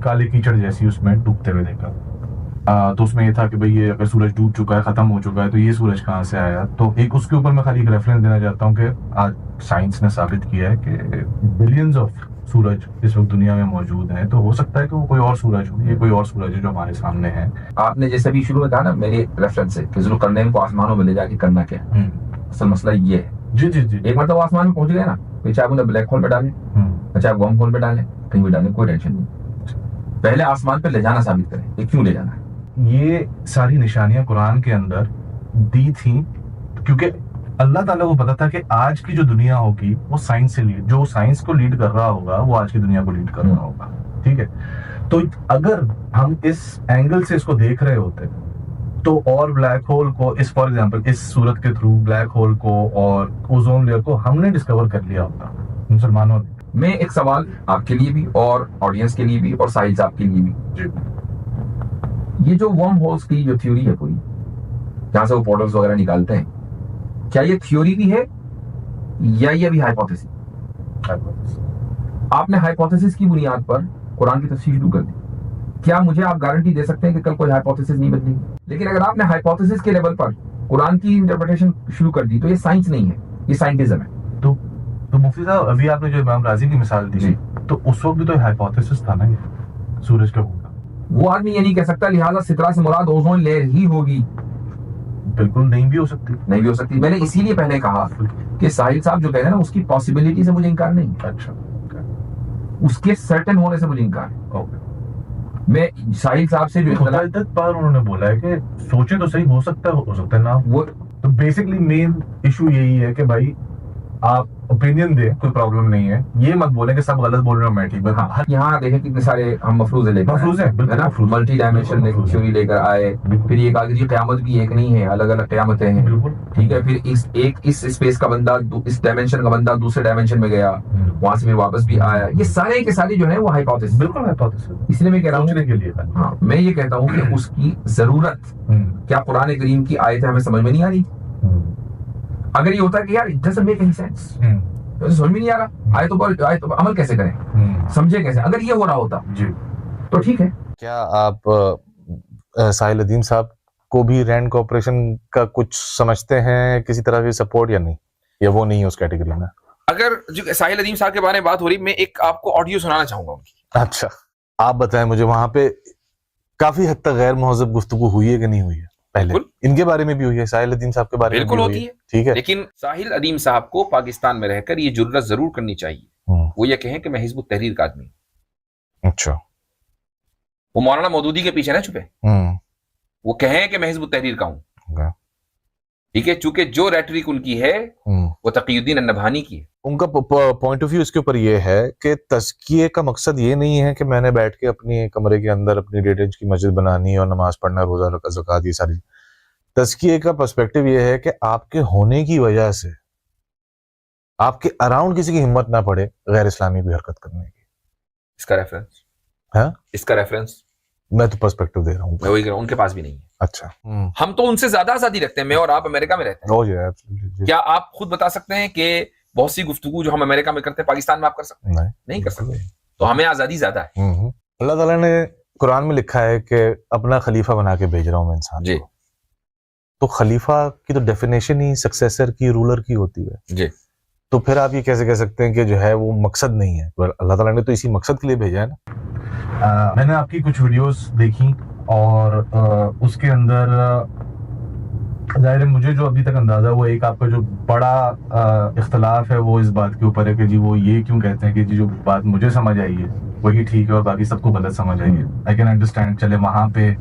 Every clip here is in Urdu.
کالے کیچڑ جیسی اس میں ڈوبتے ہوئے دیکھا. تو اس میں یہ تھا کہ بھئی یہ اگر سورج ڈوب چکا ہے، ختم ہو چکا ہے، تو یہ سورج کہاں سے آیا. تو ایک اس کے اوپر میں خالی ایک ریفرنس دینا چاہتا ہوں کہ آج سائنس نے ثابت کیا ہے کہ بلینز آف سورج اس وقت دنیا میں موجود ہیں. تو ہو سکتا ہے کہ وہ کوئی اور سورج ہو، یہ کوئی اور سورج ہے جو ہمارے سامنے ہے. آپ نے جیسے بھی شروع میں کہا نا میری ریفرنس سے کہ ذوالقرنین کو آسمانوں میں لے جا کے کرنا کیا ہے، اصل مسئلہ یہ ہے. جی جی جی. ایک مرتبہ آسمان میں پہنچ گئے نا، چاہے انہیں بلیک ہول میں ڈالیں، چاہے ورم ہول میں ڈالیں، کہیں بھی ڈالیں، کوئی ٹینشن نہیں. پہلے آسمان پہ لے جانا ثابت کریں کہ کیوں لے جانا ہے. یہ ساری نشانیاں قرآن کے اندر دی تھیں کیونکہ اللہ تعالیٰ کو پتا تھا کہ آج کی جو دنیا ہوگی وہ سائنس سے لیڈ، جو سائنس کو لیڈ کر رہا ہوگا وہ آج کی دنیا کو لیڈ کر رہا ہوگا. ٹھیک ہے. تو اگر ہم اس اینگل سے اس کو دیکھ رہے ہوتے تو اور بلیک ہول کو اس فار ایگزامپل اس صورت کے تھرو بلیک ہول کو اور اوزون لیئر کو ہم نے ڈسکور کر لیا ہوتا مسلمانوں نے. میں ایک سوال آپ کے لیے بھی اور آڈینس کے لیے بھی اور سائنس آپ کے لیے بھی. جی. یہ جو ورم ہولز کی جو تھیوری ہے پوری، جہاں سے وہ پورٹلز وغیرہ نکالتے ہیں، کیا یہ تھیوری بھی ہے یا یہ بھی ہائپوتھیسس؟ آپ نے ہائپوتھیسس کی بنیاد پر قرآن کی تفسیر شروع کر دی. کیا مجھے آپ گارنٹی دے سکتے ہیں کہ کل کوئی ہائپوتھیسس نہیں بدلے گی؟ لیکن اگر آپ نے ہائپوتھیسس کے لیول پر قرآن کی انٹرپریٹیشن شروع کر دی تو یہ سائنس نہیں ہے، یہ سائنٹزم ہے. تو مفتی صاحب ابھی آپ نے جو امام راضی کی مثال دی جی، تو اس وقت بھی تو ہائپوتھیسس تھا نا یہ سورج کا ہوگا. وہ آدمی یہ نہیں کہہ سکتا لہٰذا سترہ سے مراد اوزون لیئر ہی ہوگی. بالکل نہیں بھی ہو سکتی. نہیں بھی ہو سکتی. میں نے اسی لیے پہلے کہا کہ ساحل صاحب جو کہہ رہے ہیں نا اس کی پاسبلٹی سے مجھے انکار نہیں ہے. اچھا. اس کے سرٹن ہونے سے مجھے انکار ہے. اوکے. میں ساحل صاحب سے جو خدا عزت بار انہوں نے بولا ہے کہ سوچے تو صحیح، ہو سکتا ہے نا. وہ تو بیسکلی مین ایشو یہی ہے کہ بھائی آپ اوپینین دیں، کوئی پرابلم نہیں ہے. یہ مت بولیں کہ سب غلط بول رہے ہوں میں ٹھیک. یہاں دیکھیں کتنے سارے ہم مفروضے لے کر مفروض ہیں، بالکل ملٹی ڈائمینشن تھیوری لے کر آئے. پھر یہ کہا کہ جی قیامت بھی ایک نہیں ہے، الگ الگ قیامتیں ہیں. ٹھیک ہے. پھر اس اسپیس کا بندہ اس ڈائمینشن کا بندہ دوسرے ڈائمینشن میں گیا، وہاں سے پھر واپس بھی آیا. یہ سارے کے سارے جو ہے وہ ہائپوتھیسس. بالکل ہائپوتھیسس. اس لیے میں کہہ رہا ہوں سوچنے کے لیے. ہاں میں یہ کہتا ہوں کہ اس کی ضرورت کیا قرآن کریم کی آیتیں ہمیں سمجھ میں نہیں آ رہی؟ اگر یہ ہوتا ہے کہ یار it doesn't make any sense, سمجھ میں نہیں آ رہا، آیتوں پر عمل کیسے کریں، سمجھے کیسے، اگر یہ ہو رہا ہوتا جی تو ٹھیک ہے. کیا آپ ساحل ادیم صاحب کو بھی رینڈ کوآپریشن کا کچھ سمجھتے ہیں کسی طرح کی سپورٹ یا نہیں، یا وہ نہیں ہے اس کیٹیگری میں؟ اگر جو ساحل ادیم صاحب کے بارے میں بات ہو رہی، میں ایک آپ کو آڈیو سنانا چاہوں گا ان کی. اچھا آپ بتائیں مجھے، وہاں پہ کافی حد تک غیر مہذب گفتگو ہوئی ہے کہ نہیں ہوئی ہے؟ پہلے ان کے بارے میں بھی ہوئی ہے، ساحل ادیم صاحب کے بارے میں بالکل ہوتی ہے. ٹھیک ہے. لیکن ساحل ادیم صاحب کو پاکستان میں رہ کر یہ جرات ضرور کرنی چاہیے، وہ یہ کہیں کہ میں حزب التحریر کا آدمی ہوں. اچھا. وہ مولانا مودودی کے پیچھے نہ چھپے، وہ کہیں کہ میں حزب التحریر کا ہوں. ٹھیک ہے. چونکہ جو ریٹرک ان کی ہے وہ تقی الدین النبہانی کی ہے. ان کا پوائنٹ آف ویو اس کے اوپر یہ ہے کہ تزکیے کا مقصد یہ نہیں ہے کہ میں نے بیٹھ کے اپنے کمرے کے اندر اپنی 1.5 انچ کی مسجد بنانی اور نماز پڑھنا، روزہ رکھنا، زکوٰۃ، یہ ساری. تزکیے کا پرسپیکٹو یہ ہے کہ آپ کے ہونے کی وجہ سے آپ کے اراؤنڈ کسی کی ہمت نہ پڑے غیر اسلامی بھی حرکت کرنے کی. اس کا ریفرنس ہاں، اس کا ریفرنس میں تو پرسپیکٹو دے رہا ہوں. میں وہی کہہ رہا ہوں، ان کے پاس بھی نہیں ہے. اچھا. ہم تو ان سے زیادہ آزادی رکھتے ہیں. میں اور آپ امریکہ میں رہتے ہیں. کیا آپ خود بتا سکتے ہیں کہ بہت سی گفتگو جو ہم امریکہ میں کرتے ہیں پاکستان میں آپ کر سکتے ہیں؟ نہیں کر سکتے. تو ہمیں آزادی زیادہ ہے. اللہ تعالیٰ نے قرآن میں لکھا ہے کہ اپنا خلیفہ بنا کے بھیج رہا ہوں میں انسان جی. تو خلیفہ کی تو ڈیفینیشن ہی سکسیسر کی، رولر کی ہوتی ہے. جی. تو پھر آپ یہ کیسے کہہ سکتے ہیں کہ جو ہے وہ مقصد نہیں ہے؟ اللہ تعالیٰ نے تو اسی مقصد کے لیے بھیجا ہے نا. میں نے آپ کی کچھ ویڈیوز دیکھی اور اس کے اندر ظاہر ہے مجھے جو ابھی تک اندازہ وہ ایک آپ کا جو بڑا اختلاف ہے وہ اس بات کے اوپر ہے کہ جی وہ یہ کیوں کہتے ہیں کہ جی جو بات مجھے سمجھ آئی ہے وہی ٹھیک ہے اور باقی سب کو غلط سمجھ آئی ہے. آئی کین انڈرسٹینڈ چلے وہاں پہ.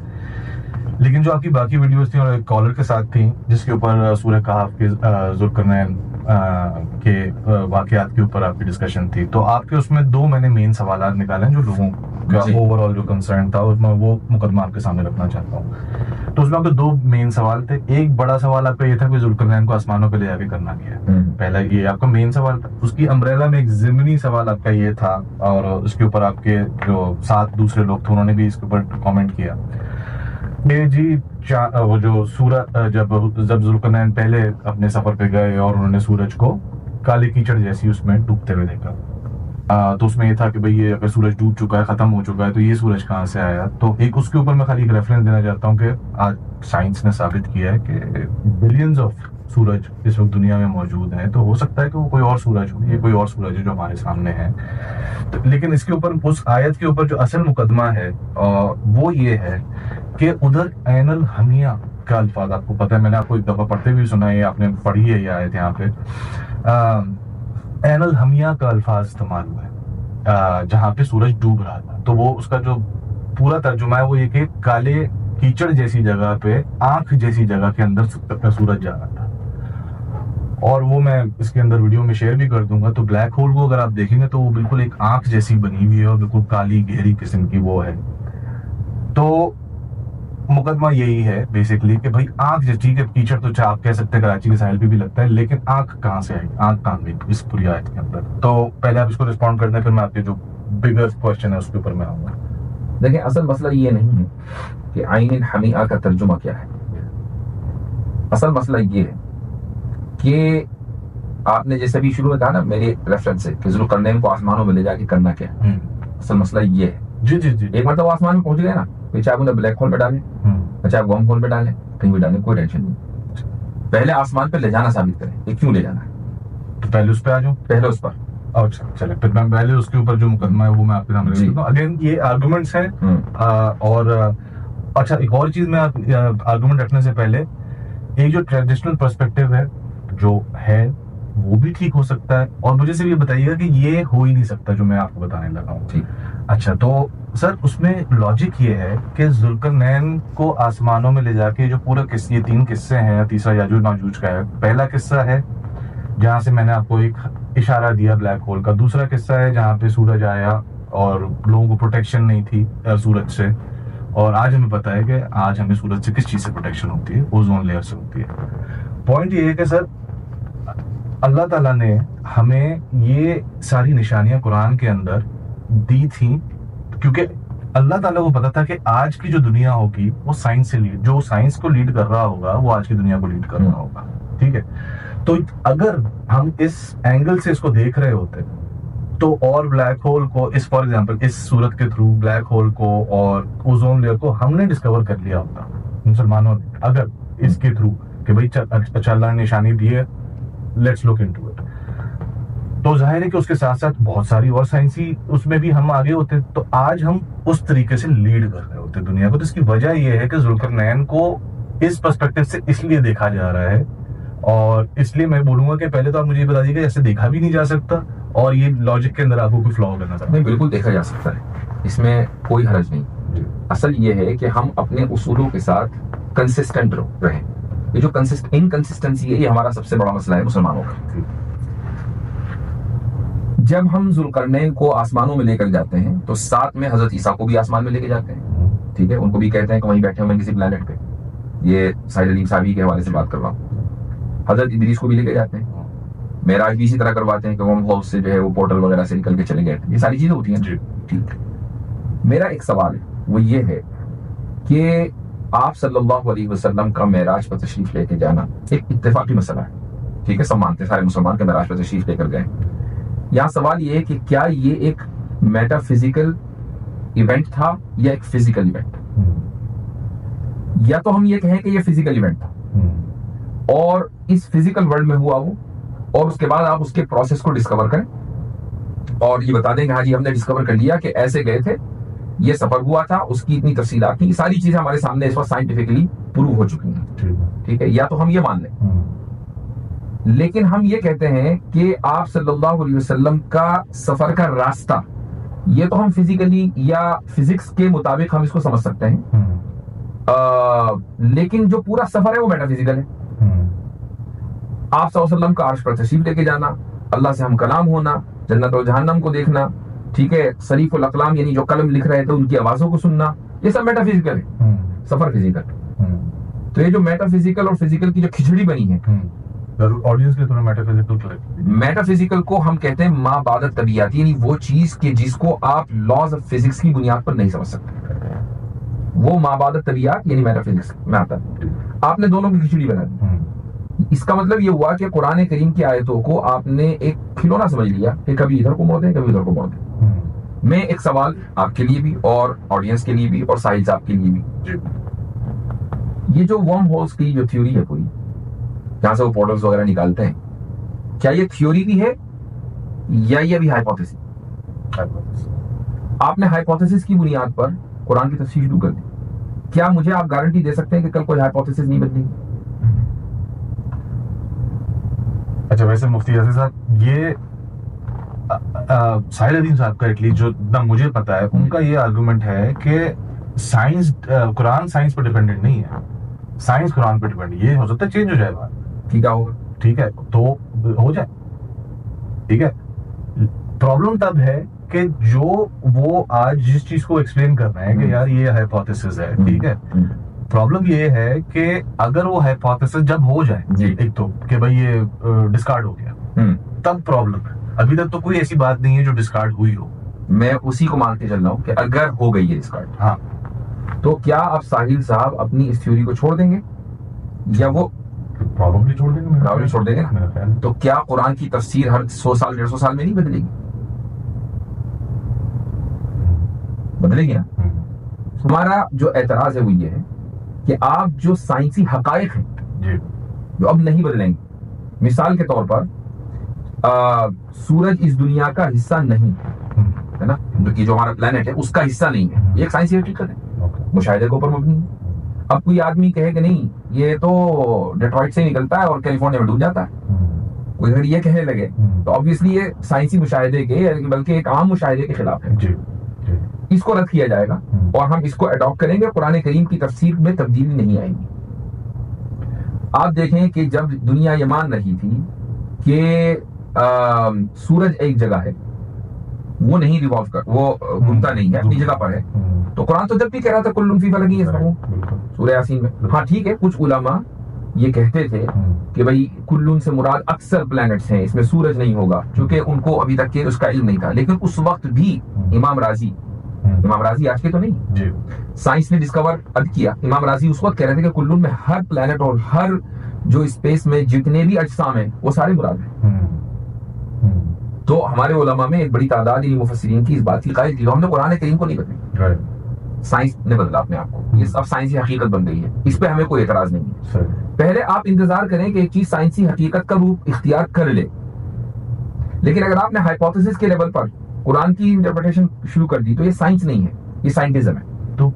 لیکن جو آپ کی باقی ویڈیوز تھیں اور ایک کالر کے ساتھ تھیں جس کے اوپر سورہ کہف کے ذوالقرنین کے واقعات کے اوپر آپ کی ڈسکشن تھی، تو آپ کے اس میں 2 میں نے مین سوالات نکالے ہیں جو لوگوں کا اوور آل جو کنسرن تھا اور میں وہ مقدمہ آپ کے سامنے رکھنا چاہتا ہوں. تو اس میں آپ کے 2 مین سوال تھے. ایک بڑا سوال آپ کا یہ تھا کہ ذوالقرنین کو آسمانوں پہ لے جا کے کرنا کیا ہے. پہلا یہ آپ کا مین سوال تھا. اس کی امبریلا میں ایک ضمنی سوال آپ کا یہ تھا اور اس کے اوپر آپ کے جو 7 دوسرے لوگ تھے انہوں نے بھی اس کے اوپر کامنٹ کیا کہ جی وہ جو سورج جب ذوالقرنین پہلے اپنے سفر پہ گئے اور انہوں نے سورج کو کالے کیچڑ جیسی اس میں ڈوبتے ہوئے دیکھا. تو اس میں یہ تھا کہ بھئی یہ اگر سورج ڈوب چکا ہے، ختم ہو چکا ہے، تو یہ سورج کہاں سے آیا. تو ایک اس کے اوپر میں خالی ایک ریفرنس دینا چاہتا ہوں کہ آج سائنس نے ثابت کیا ہے کہ بلینز آف سورج اس وقت دنیا میں موجود ہیں. تو ہو سکتا ہے کہ وہ کوئی اور سورج ہو، یہ کوئی اور سورج ہے جو ہمارے سامنے ہے. لیکن اس کے اوپر، اس آیت کے اوپر جو اصل مقدمہ ہے وہ یہ ہے کہ ادھر عین الحمیہ کا الفاظ آپ کو پتہ ہے، میں نے آپ کو ایک دفعہ پڑھتے ہوئے سنا ہے، آپ نے پڑھی ہے یہ آیت یہاں پہ. عین الحمیہ کا الفاظ استعمال ہوا ہے جہاں پہ سورج ڈوب رہا تھا. تو وہ اس کا جو پورا ترجمہ ہے وہ یہ کہ کالے کیچڑ جیسی جگہ پہ آنکھ جیسی جگہ کے اندر سورج جا رہا تھا. اور وہ میں اس کے اندر ویڈیو میں شیئر بھی کر دوں گا. تو بلیک ہول کو اگر آپ دیکھیں گے تو وہ بالکل ایک آنکھ جیسی بنی ہوئی ہے اور بالکل کالی گہری قسم کی وہ ہے. تو مقدمہ یہی ہے بیسکلی کہ بھائی آنکھ جیسی، ٹھیک ہے کیچڑ تو آپ کہہ سکتے ہیں کراچی کے ساحل پہ بھی لگتا ہے، لیکن آنکھ کہاں سے آئی، آنکھ کہاں گئی اس پوری آیت کے اندر. تو پہلے آپ اس کو رسپونڈ کر دیں، پھر میں آپ کے جو بگر کوشچن ہے اس کے اوپر میں آؤں گا. دیکھیں اصل مسئلہ یہ نہیں ہے کہ عین الحمیہ کا ترجمہ کیا ہے. اصل مسئلہ یہ ہے کہ آپ نے جیسے بھی شروع میں کہا نا میرے ریفرنس سے کہ ذوالقرنین کو آسمانوں میں لے جا کے کرنا کیا ہے. اصل مسئلہ یہ ہے جی جی جی ایک مرتبہ آسمان میں پہنچ گئے نا، چاہے انہیں بلیک ہول میں ڈالیں، چاہے ورم ہول میں ڈالیں، کہیں بھی ڈالیں، کوئی ٹینشن نہیں. پہلے آسمان پہ لے جانا ثابت کریں کہ کیوں لے جانا ہے. تو پہلے اس پہ آ جاؤں. پہلے اس پر اچھا چلے پھر میں پہلے اس کے اوپر جو مقدمہ ہے وہ میں آپ کے سامنے رکھ دیتا ہوں. اگین یہ آرگومنٹس ہیں اور اچھا ایک اور چیز میں آرگومنٹ رکھنے سے پہلے ایک جو ٹریڈیشنل پرسپیکٹیو ہے جو ہے وہ بھی ٹھیک ہو سکتا ہے، اور مجھے صرف یہ بتائیے گا کہ یہ ہو ہی نہیں سکتا جو میں آپ کو بتانے لگا ہوں. ٹھیک. اچھا تو سر اس میں لاجک یہ ہے کہ ذوالقرنین کو آسمانوں میں لے جا کے جو پورا قصہ، یہ 3 قصے ہیں، تیسرا یاجوج ماجوج کا ہے. پہلا قصہ ہے جہاں سے میں نے آپ کو ایک اشارہ دیا بلیک ہول کا. دوسرا قصہ ہے جہاں پہ سورج آیا اور لوگوں کو پروٹیکشن نہیں تھی سورج سے، اور آج ہمیں پتا ہے کہ آج ہمیں سورج سے کس چیز سے پروٹیکشن ہوتی ہے، اوزون لیئر سے ہوتی ہے. پوائنٹ یہ ہے کہ سر اللہ تعالیٰ نے ہمیں یہ ساری نشانیاں قرآن کے اندر دی تھیں کیونکہ اللہ تعالیٰ کو پتا تھا کہ آج کی جو دنیا ہوگی وہ سائنس سے لیڈ، جو سائنس کو لیڈ کر رہا ہوگا وہ آج کی دنیا کو لیڈ کر رہا ہوگا. ٹھیک ہے. تو اگر ہم اس اینگل سے اس کو دیکھ رہے ہوتے تو اور بلیک ہول کو اس فار ایگزامپل اس صورت کے تھرو بلیک ہول کو اور اوزون لیئر کو ہم نے ڈسکور کر لیا ہوتا مسلمانوں نے، اگر اس کے تھرو کہ بھائی اچھا اللہ نے نشانی دی ہے لیٹس لک انٹو اٹ، تو ظاہر ہے کہ اس کے ساتھ ساتھ بہت ساری اور سائنسی اس میں بھی ہم آگے ہوتے. تو آج ہم اس طریقے سے لیڈ کر رہے ہوتے دنیا کو. تو اس کی وجہ یہ ہے کہ ذوالقرنین کو اس پرسپیکٹیو سے اس لیے دیکھا جا رہا ہے، اور اس لیے میں بولوں گا کہ پہلے تو آپ مجھے یہ بتا دیجیے کہ ایسے دیکھا بھی نہیں جا سکتا، اور یہ لاجک کے اندر آپ کو کوئی فلاؤ کرنا چاہتا نہیں. بالکل دیکھا جا سکتا ہے، اس میں کوئی حرج نہیں. اصل یہ ہے کہ ہم اپنے اصولوں کے ساتھ کنسسٹنٹ رہیں. یہ جو انکنسسٹنسی ہے یہ ہمارا سب سے بڑا مسئلہ ہے مسلمانوں کا. جب ہم ذوالقرنین کو آسمانوں میں لے کر جاتے ہیں تو ساتھ میں حضرت عیسیٰ کو بھی آسمان میں لے کے جاتے ہیں. ٹھیک ہے. ان کو بھی کہتے ہیں کہ وہیں بیٹھے ہوئے کسی پلانٹ پہ. یہ ساحل علیم صاحبی کے حوالے سے بات کر رہا ہوں. حضرت ادریس کو بھی لے کے جاتے ہیں. معراج بھی اسی طرح کرواتے ہیں کہ وہ ہاؤس سے جو ہے وہ پورٹل وغیرہ سے نکل کے چلے گئے. یہ ساری چیزیں ہوتی ہیں. جی ٹھیک. میرا ایک سوال ہے وہ یہ ہے کہ آپ صلی اللہ علیہ وسلم کا معراج پر تشریف لے کے جانا ایک اتفاقی مسئلہ ہے. ٹھیک ہے. سب مانتے ہیں، سارے مسلمان کے معراج پر تشریف لے کر گئے. یہاں سوال یہ ہے کہ کیا یہ ایک میٹا فزیکل ایونٹ تھا یا ایک فزیکل ایونٹ؟ یا تو ہم یہ کہیں کہ یہ فزیکل ایونٹ تھا اور اس فزیکل ورلڈ میں ہوا وہ، اور اس کے بعد آپ اس کے پروسیس کو ڈسکور کریں اور یہ بتا دیں کہ ہاں جی ہم نے ڈسکور کر لیا کہ ایسے گئے تھے، یہ سفر ہوا تھا، اس کی اتنی تفصیلات تھیں. یہ ساری چیزیں ہمارے سامنے اس وقت سائنٹیفکلی پروو ہو چکی ہیں. ٹھیک ہے. یا تو ہم یہ مان لیں. لیکن ہم یہ کہتے ہیں کہ آپ صلی اللہ علیہ وسلم کا سفر کا راستہ، یہ تو ہم فزیکلی یا فزکس کے مطابق ہم اس کو سمجھ سکتے ہیں، لیکن جو پورا سفر ہے وہ میٹا فزیکل ہے. آپ صلی اللہ علیہ وسلم کا عرش پر تشریف لے کے جانا، اللہ سے ہم کلام ہونا، جنت اور جہنم کو دیکھنا، ٹھیک ہے، صریف الاقلام یعنی جو قلم لکھ رہے تھے ان کی آوازوں کو سننا، یہ سب میٹا فزیکل ہے. سفر فزیکل. تو یہ جو میٹا فزیکل اور فزیکل کی جو کھچڑی بنی ہے، آڈینس کے تھوڑا میٹا فزیکل کو ہم کہتے ہیں ما بعد طبیعیاتی، یعنی وہ چیز کہ جس کو آپ لاز آف فزکس کی بنیاد پر نہیں سمجھ سکتے، وہ ما بعد طبیعیات یعنی میٹا فزکس میں آتا ہے. آپ نے دونوں کی کھچڑی بنا دی. اس کا مطلب یہ ہوا کہ قرآن کریم کی آیتوں کو آپ نے ایک کھلونا سمجھ لیا کہ کبھی ادھر کو موڑ دیں کبھی ادھر کو موڑ دیں. میں ایک سوال آپ کے لیے بھی اور آڈینس کے لیے بھی اور ساحل صاحب کے لیے بھی, یہ جو ورم ہولز کی جو تھیوری ہے پوری, جہاں سے وہ پورٹلز وغیرہ نکالتے ہیں, کیا یہ تھیوری بھی ہے یا یہ بھی ہائپوتھیسس؟ آپ نے ہائپوتھیسس کی بنیاد پر قرآن کی تفسیر شروع کر دی, کیا مجھے آپ گارنٹی دے سکتے ہیں کہ کل کوئی ہائپوتھیسس نہیں بدلے گی؟ اچھا, ویسے مفتی یاسر صاحب, یہ ساحل الدین صاحب کا ایٹلیسٹ جو نہ مجھے پتا ہے, ان کا یہ آرگومنٹ ہے کہ سائنس, قرآن سائنس پر ڈیپینڈنٹ نہیں ہے, سائنس قرآن پر ڈیپینڈنٹ. یہ ہو سکتا ہے چینج ہو جائے بات, ٹھیک ہوگا, ٹھیک ہے تو ہو جائے, ٹھیک ہے. پرابلم تب ہے کہ جو وہ آج جس چیز کو ایکسپلین کر رہے ہیں کہ یار یہ ہائپوتھیسس ہے, ٹھیک ہے, پرابلم یہ ہے کہ اگر وہ ہائپوتھیسس جب ہو جائے ایک تو کہ بھائی یہ ڈسکارڈ ہو گیا, تب پرابلم ہے. ابھی تک تو کوئی ایسی بات نہیں ہے جو ڈسکارڈ ہوئی ہو. میں اسی کو مان کے چل رہا ہوں کہ اگر ہو گئی ہے ڈسکارڈ, ہاں, تو کیا اب ساحل صاحب اپنی اس تھیوری کو چھوڑ دیں گے یا وہ پرابلم چھوڑ دیں گے؟ پرابلم چھوڑ دیں گے نا. تو کیا قرآن کی تفسیر ہر 100 سال 150 سال میں نہیں بدلے گی؟ بدلے گی نا. ہمارا جو اعتراض ہے وہ یہ ہے کہ آپ جو سائنسی حقائق ہیں جو اب نہیں بدلیں گے, مثال کے طور پر سورج اس دنیا کا حصہ نہیں ہے نا, جو ہمارا پلانٹ ہے اس کا حصہ نہیں ہے, یہ ایک سائنسی حقیقت ہے, مشاہدے کے اوپر مبنی ہے. اب کوئی آدمی کہے کہ نہیں یہ تو ڈیٹرائٹ سے نکلتا ہے اور کیلیفورنیا میں ڈوب جاتا ہے, کوئی اگر یہ کہنے لگے تو obviously یہ سائنسی مشاہدے کے بلکہ ایک عام مشاہدے کے خلاف ہے. اس کو رد کیا جائے گا اور ہم اس کو اڈاپٹ کریں گے, قرآن کریم کی تفسیر میں تبدیلی نہیں آئے گی. آپ دیکھیں کہ جب دنیا یہ مان رہی تھی کہ سورج ایک جگہ ہے, وہ نہیں ریوالو کر, وہ گھومتا نہیں ہے, اپنی جگہ پر ہے, تو قرآن تو جب بھی کہہ رہا تھا کل فی فلک یسبحون سورہ یاسین میں. ہاں ٹھیک ہے, کچھ علماء یہ کہتے تھے کہ بھائی کلن سے مراد اکثر پلانٹس ہیں, اس میں سورج نہیں ہوگا, چونکہ ان کو ابھی تک اس کا علم نہیں تھا. لیکن اس وقت بھی امام راضی آج کے تو نہیں, سائنس نے ڈسکور اب کیا, امام راضی اس وقت کہہ رہے تھے کہ کلن میں ہر پلانٹ اور ہر جو اسپیس میں جتنے بھی اجسام ہیں وہ سارے مراد ہیں. تو ہمارے علماء میں ایک بڑی تعداد مفسرین کی اس بات کی قائل تھی, ہم نے قرآن کریم کو نہیں بدلا, سائنس نے بدلا اپنے آپ کو, یہ اب سائنسی حقیقت بن گئی ہے, اس پہ ہمیں کوئی اعتراض نہیں ہے. پہلے آپ انتظار کریں کہ ایک چیز سائنسی حقیقت کا روپ اختیار کر لے, لیکن اگر آپ نے ہائپوتھیسس کے لیول پر قرآن کی انٹرپریٹیشن شروع کر دی تو یہ سائنس نہیں ہے, یہ سائنٹزم ہے. تو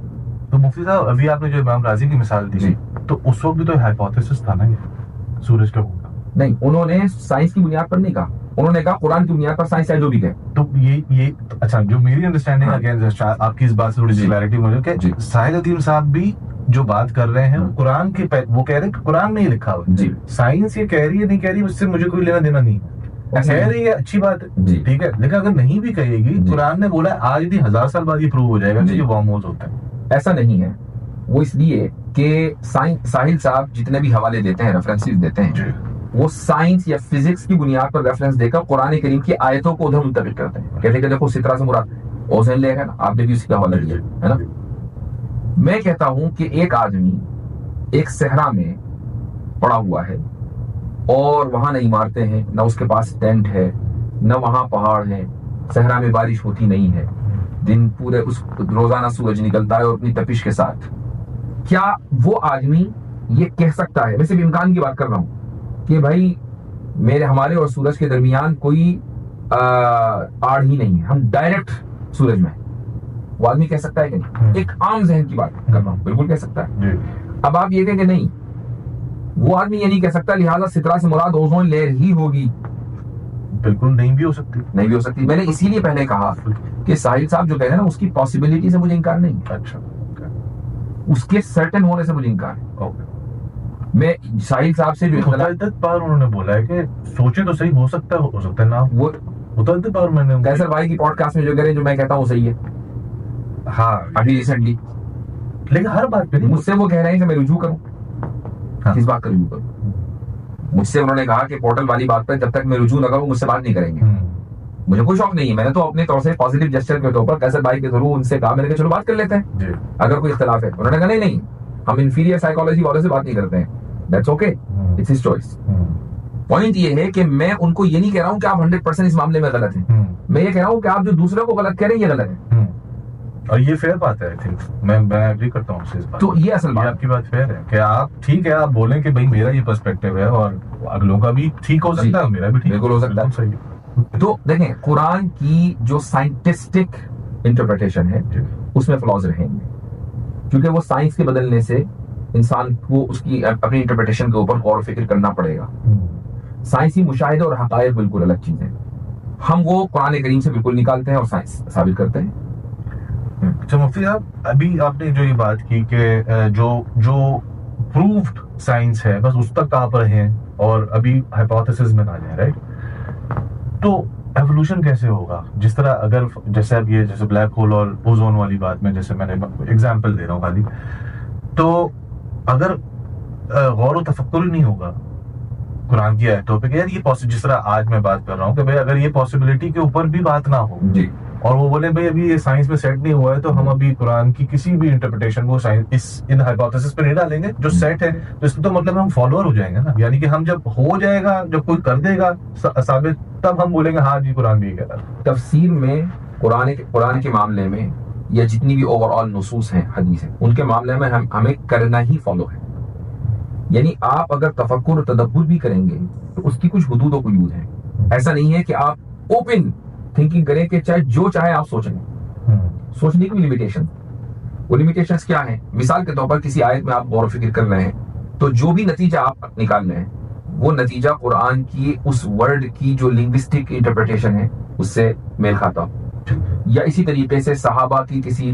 مفتی صاحب ابھی آپ نے جو امام راضی کی مثال دی, تو اس وقت بھی تو ہائپوتھیسس تھا نا یہ سورج کا گھومنا. نہیں, انہوں نے سائنس کی بنیاد پر نہیں کہا, انہوں نے کہا قرآن کی بنیاد پر سائنس ہے جو بھی کہے. تو یہ اچھا, جو میری انڈرسٹینڈنگ اگین آپ کی اس بات سے تھوڑی سی کلیئرٹی مجھے کہ ساحل الدین صاحب بھی جو بات کر رہے ہیں قرآن کے, وہ کہہ رہے ہیں کہ قرآن میں ہی لکھا ہوا ہے, سائنس یہ کہہ رہی ہے نہیں کہہ رہی, اس سے مجھے کوئی لینا دینا نہیں ہے. کہہ رہی ہے اچھی بات ہے, ٹھیک ہے, لیکن اگر نہیں بھی کہے گی, قرآن نے بولا آج بھی 1000 سال بعد یہ پروو ہو جائے گا کہ یہ وارم ہولز ہوتا ہے. ایسا نہیں ہے, وہ اس لیے کہ ساحل صاحب جتنے بھی حوالے دیتے ہیں, ریفرنسز دیتے ہیں, وہ سائنس یا فزکس کی بنیاد پر ریفرنس دے کر قرآن کریم کی آیتوں کو ادھر منتقل کرتے ہیں. کہتے ہیں کہ دیکھو سترہ سے مراد اوزین لے گا نا, آپ نے بھی اسی کا حوالہ دیا ہے نا. میں کہتا ہوں کہ ایک آدمی ایک صحرا میں پڑا ہوا ہے اور وہاں نہ عمارتیں ہیں, نہ اس کے پاس ٹینٹ ہے, نہ وہاں پہاڑ ہیں, صحرا میں بارش ہوتی نہیں ہے, دن پورے اس روزانہ سورج نکلتا ہے اور اپنی تپش کے ساتھ. کیا وہ آدمی یہ کہہ سکتا ہے, میں صرف امکان کی بات کر رہا ہوں, کہ بھائی ہمارے اور سورج کے درمیان کوئی آڑ ہی نہیں ہے, ہم ڈائریکٹ سورج میں ہیں؟ وہ آدمی کہہ سکتا ہے کہ نہیں؟ ایک عام ذہن کی بات کر رہا ہوں, بالکل کہہ سکتا ہے. اب آپ یہ کہیں کہ نہیں, وہ آدمی یہ نہیں کہہ سکتا, لہٰذا سترہ سے مراد اوزون لیئر ہی ہوگی. بالکل نہیں بھی ہو سکتی, نہیں بھی ہو سکتی. میں نے اسی لیے پہلے کہا کہ ساحل صاحب جو کہہ رہے ہیں نا, اس کی پاسبلٹی سے مجھے انکار نہیں. اچھا, اس کے سرٹن ہونے سے مجھے انکار ہے. میں ساحل صاحب سے جو متعدد بار انہوں نے بولا ہے کہ سوچے تو صحیح, ہو سکتا ہے نا, وہ متعدد بار میں نے کیسر بھائی کی پوڈ کاسٹ میں جو کہہ رہے ہیں, جو میں کہتا ہوں صحیح ہے. ہاں ابھی ریسنٹلی, لیکن ہر بات پہ مجھ سے وہ کہہ رہے ہیں کہ میں رجوع کروں. کس بات کا رجوع کروں؟ مجھ سے انہوں نے کہا کہ پورٹل والی بات پر جب تک میں رجوع نہ کروں مجھ سے بات نہیں کریں گے. مجھے کوئی شوق نہیں ہے, میں نے تو اپنے طور سے پازیٹیو جسچر کے طور پر کیسر بھائی کے تھرو ان سے کہا, میں نے کہا چلو بات کر لیتے ہیں اگر کوئی اختلاف ہے. انہوں نے کہا نہیں, ہم انفیریئر سائیکالوجی والوں سے بات نہیں کرتے ہیں. That's okay. It's It's his choice. Point یہ ہے کہ میں ان کو یہ نہیں کہہ رہا ہوں کہ آپ 100% اس معاملے میں غلط ہیں. میں یہ کہہ رہا ہوں کہ آپ جو دوسرے کو غلط کہہ رہے ہیں یہ غلط ہے. اور یہ فیئر بات ہے. I think میں ایگری کرتا ہوں اس بات. تو یہ اصل بات آپ کی بات فیئر ہے کہ آپ ٹھیک ہے آپ بولیں کہ بھائی میرا یہ پرسپیکٹیو ہے اور اگلوں کا بھی ٹھیک ہو سکتا ہے, میرا بھی ٹھیک بالکل ہو سکتا ہے. صحیح. تو دیکھیں قرآن کی جو سائنٹسٹک انٹرپریٹیشن ہے اس میں فلاز رہیں گے, کیونکہ وہ سائنس کے بدلنے سے انسان کو اس کی اپنی انٹرپریٹیشن کے اوپر غور و فکر کرنا پڑے گا. سائنسی مشاہدے اور حقائق بالکل الگ چیز ہیں. ہم وہ قرآن کریم سے بالکل نکالتے ہیں اور سائنس ثابت کرتے ہیں. اچھا مفتی صاحب, ابھی آپ نے جو یہ بات کی کہ جو پروفڈ سائنس ہے بس اس تک آپ رہیں اور ابھی ہائپوتھیسس میں نہ جائیں, رائٹ؟ تو ایوولوشن کیسے ہوگا؟ جس طرح اگر جیسے اب یہ جیسے بلیک ہول اور اوزون والی بات میں جیسے میں نے ایگزامپل دے رہا ہوں خالی, تو اگر غور و تفکر ہی نہیں ہوگا قرآن کی آیتوں پہ کہ یار یہ جس طرح آج میں بات کر رہا ہوں کہ بھائی اگر یہ پاسبلٹی کے اوپر بھی بات نہ ہو جی, اور وہ بولے بھائی ابھی یہ سائنس میں سیٹ نہیں ہوا ہے تو ہم ابھی قرآن کی کسی بھی انٹرپریٹیشن کو ان ہائپوتھیسس پہ نہیں ڈالیں گے جو سیٹ ہے, تو اس کا تو مطلب ہم فالوور ہو جائیں گے نا. یعنی کہ ہم جب ہو جائے گا, جب کوئی کر دے گا ثابت, تب ہم بولیں گے ہاں جی قرآن بھی یہ کہتا ہے. تفسیر میں قرآن کے معاملے میں یا جتنی بھی اوور آل نصوص ہیں حدیث ہیں ان کے معاملے میں ہمیں کرنا ہی فالو ہے. یعنی آپ اگر تفکر و تدبر بھی کریں گے تو اس کی کچھ حدود و قیود ہیں. ایسا نہیں ہے کہ آپ اوپن تھنکنگ کریں کہ چاہے جو چاہے آپ سوچیں. سوچنے کی بھی لمیٹیشن, وہ لمیٹیشنز کیا ہیں؟ مثال کے طور پر کسی آیت میں آپ غور و فکر کر رہے ہیں تو جو بھی نتیجہ آپ نکال رہے ہیں وہ نتیجہ قرآن کی اس ورڈ کی جو لنگوسٹک انٹرپریٹیشن ہے اس سے میل کھاتا ہو, یا اسی طریقے سے صحابہ کی کسی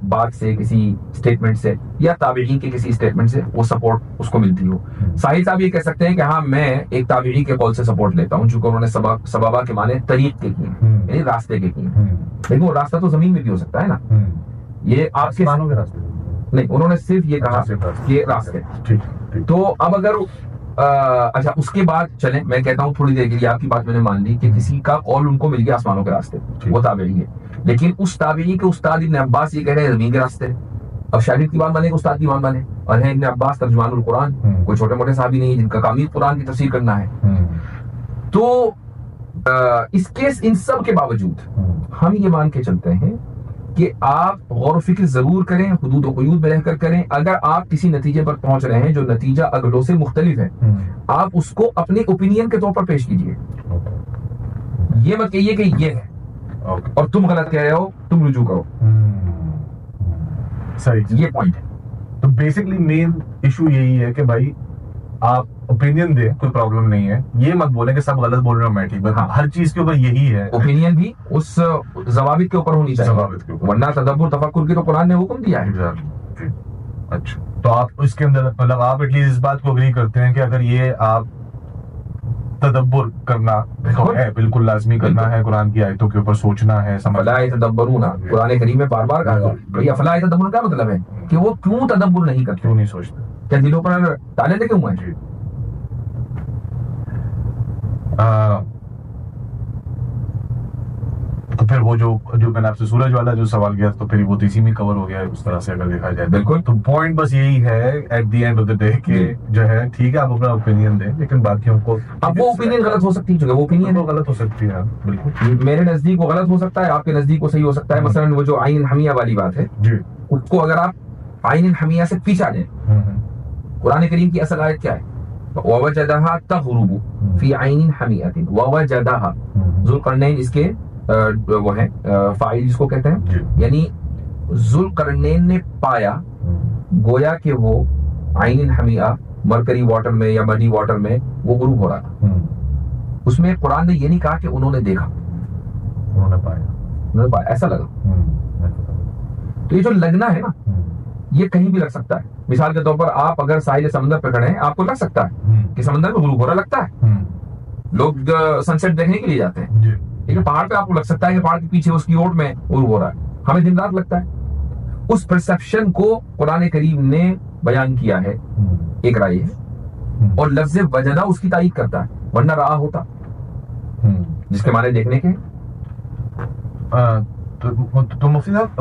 بات سے, کسی اسٹیٹمنٹ سے, یا تابعین کے کسی اسٹیٹمنٹ سے وہ سپورٹ اس کو ملتی ہو. ساحل صاحب یہ کہہ سکتے ہیں کہ ہاں میں ایک تابعی کے قول سے سپورٹ لیتا ہوں چونکہ انہوں نے سبابہ کے معنی طریق کے کیے, یعنی راستے کے کیے. لیکن وہ راستہ تو زمین میں بھی ہو سکتا ہے نا, یہ آپ کے مانو گے راستے نہیں, انہوں نے صرف یہ کہا کہ راستے. تو اب اگر اچھا اس کے بعد چلیں, میں کہتا ہوں تھوڑی دیر کے لیے آپ کی بات میں نے مان لی کہ کسی کا قول ان کو مل گیا آسمانوں کے راستے, وہ تابعی ہے, لیکن اس تابعی کے استاد ابن عباس یہ کہہ رہے ہیں زمین کے راستے. اب شاگرد کی بات مانے, استاد کی بات مانے, اور ہیں ابن عباس ترجمان القرآن, کوئی چھوٹے موٹے صحابی نہیں جن کا کام ہی قرآن کی تفسیر کرنا ہے. تو ان سب کے باوجود ہم یہ مان کے چلتے ہیں کہ آپ غور و فکر ضرور کریں, حدود و قیود میں رہ کر کریں. اگر آپ کسی نتیجے پر پہنچ رہے ہیں جو نتیجہ اگلوں سے مختلف ہے, آپ اس کو اپنے اوپینین کے طور پر پیش کیجیے. یہ مت کہیے کہ یہ ہے اور تم غلط کہہ رہے ہو, تم رجوع کرو. صحیح, یہ پوائنٹ ہے. تو بیسکلی مین ایشو یہی ہے کہ بھائی آپ اوپینین دیں, کوئی پرابلم نہیں ہے, یہ مت بولیں کہ سب غلط بول رہے ہیں میں ٹھیک, بس ہر چیز کے اوپر یہی ہے. اوپینین بھی اس ضوابط کے اوپر ہونی چاہیے, ورنہ تدبر تفکر کی تو قرآن نے حکم دیا ہے. اچھا, تو آپ اس کے اندر مطلب آپ ایٹ لیسٹ اس بات کو اگری کرتے ہیں کہ اگر یہ آپ تدبر کرنا ہے, بالکل لازمی کرنا ہے, قرآن کی آیتوں کے اوپر سوچنا ہے, افلا یتدبرون, قرآن کریم میں بار بار کہا گیا. افلا یتدبرون کا مطلب ہے کہ وہ کیوں تدبر نہیں کرتے, کیوں نہیں سوچتے, کیا دلوں پر تالے لگے ہوئے ہیں؟ تو پھر وہ جو میں نے آپ سے سورج والا جو سوال کیا تو پھر وہ تو اسی میں کور ہو گیا اس طرح سے اگر دیکھا جائے. بالکل. تو پوائنٹ بس یہی ہے at the end of the day کہ جو ہے ٹھیک ہے آپ اپنا اوپینین دیں, لیکن باقیوں کو اب وہ اوپینین غلط ہو سکتی ہے, وہ اوپینین غلط ہو سکتی ہے. بالکل, میرے نزدیک وہ غلط ہو سکتا ہے, آپ کے نزدیک وہ صحیح ہو سکتا ہے. مثلا وہ جو عین الحمیہ والی بات ہے جی, اس کو اگر آپ عین الحمیہ سے پیچھا دیں, قرآن کریم کی اصل آیت کیا ہے؟ وَوَجَدَهَا تَغْرُبُ فِي عَيْنٍ حَمِيَةٍ وَوَجَدَهَا. ذوالقرنین اس کے وہ ہے فاعل جس کو کہتے ہیں, یعنی ذوالقرنین نے پایا, گویا کہ وہ عین الحمیہ مرکری واٹر میں یا مڈی واٹر میں وہ غروب ہو رہا تھا. اس میں قرآن نے یہ نہیں کہا کہ انہوں نے دیکھا, انہوں نے پایا, ایسا لگا. تو یہ جو لگنا ہے نا, یہ کہیں بھی لگ سکتا ہے. مثال کے طور پر آپ اگر ساحل سمندر پہ کھڑے ہیں, آپ کو لگ سکتا ہے کہ سمندر میں غروب ہو رہا لگتا ہے. لوگ سن سیٹ دیکھنے کے لیے جاتے ہیں, لیکن پہاڑ پہ آپ کو لگ سکتا ہے کہ پہاڑ کے پیچھے اس کی اوٹ میں غروب ہو رہا ہے. ہمیں دن رات لگتا ہے. اس پرسیپشن کو قرآن کریم نے بیان کیا ہے, ایک رائے ہے, اور لفظ وجدہ اس کی تائید کرتا ہے, ورنہ رہا ہوتا جس کے معنی دیکھنے کے. تو مفتی صاحب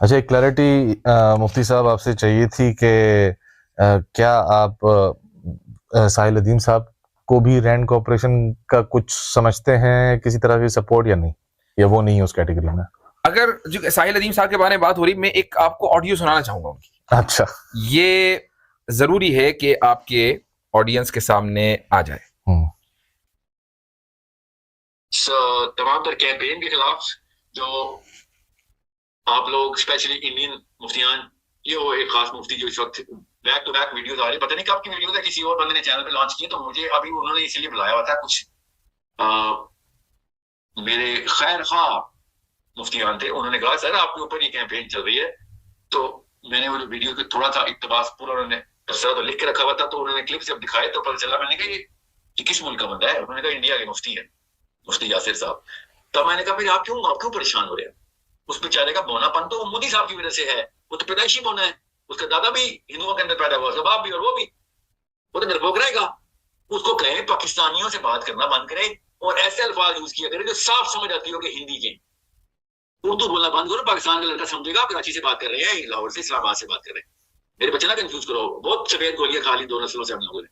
اچھا ایک کلیئرٹی مفتی صاحب آپ سے چاہیے تھی کہ کیا آپ ساحل ندیم صاحب کو بھی رینڈ کوآپریشن کا کچھ سمجھتے ہیں کسی طرح کی سپورٹ یا نہیں, یا وہ نہیں ہے اس کیٹیگری میں؟ اگر جو ساحل ندیم صاحب کے بارے میں بات ہو رہی, میں ایک آپ کو آڈیو سنانا چاہوں گا ان کی. اچھا, یہ ضروری ہے کہ آپ کے آڈینس کے سامنے آ جائے. تمام تر کیمپین کے خلاف جو آپ لوگ اسپیشلی انڈین مفتیان, یہ وہ ایک خاص مفتی جو اس وقت بیک ٹو بیک ویڈیوز آ رہی, پتہ نہیں کب کی ویڈیوز ہے, کسی اور بندے نے چینل پہ لانچ کی, تو مجھے ابھی انہوں نے اس لیے بلایا ہوا تھا, کچھ میرے خیر خواہ مفتیان تھے, انہوں نے کہا سر آپ کے اوپر یہ کیمپین چل رہی ہے, تو میں نے وہ ویڈیو کو تھوڑا سا اقتباس پورا انہوں نے تو لکھ کے رکھا ہوا تھا, تو انہوں نے کلپ جب دکھائے تو پتہ چلا, میں نے کہا یہ کس ملک کا بندہ ہے, انہوں نے کہا انڈیا کے مفتی ہے, مفتی یاسر صاحب. تو میں نے کہا پھر آپ کیوں پریشان ہو رہے ہیں, اس بیچارے کا بونا پن تو مودی صاحب کی وجہ سے ہے, وہ تو پیدائشی بونا ہے, اس کا دادا بھی ہندوؤں کے اندر پیدا ہوا, اس کا باپ بھی اور وہ بھی, وہ تو ڈرپوک رہے گا. اس کو کہیں پاکستانیوں سے بات کرنا بند کرے اور ایسے الفاظ یوز کیا کرے جو صاف سمجھ آتی ہو کہ ہندی کے, اردو بولنا بند کرو, پاکستان کا لڑکا سمجھے گا آپ کراچی سے بات کر رہے ہیں, لاہور سے, اسلام آباد سے بات کر رہے ہیں. میرے بچے نہ کنفیوز کرو, بہت سفید گولیاں کھا لی 2 نسلوں سے ہم لوگوں نے.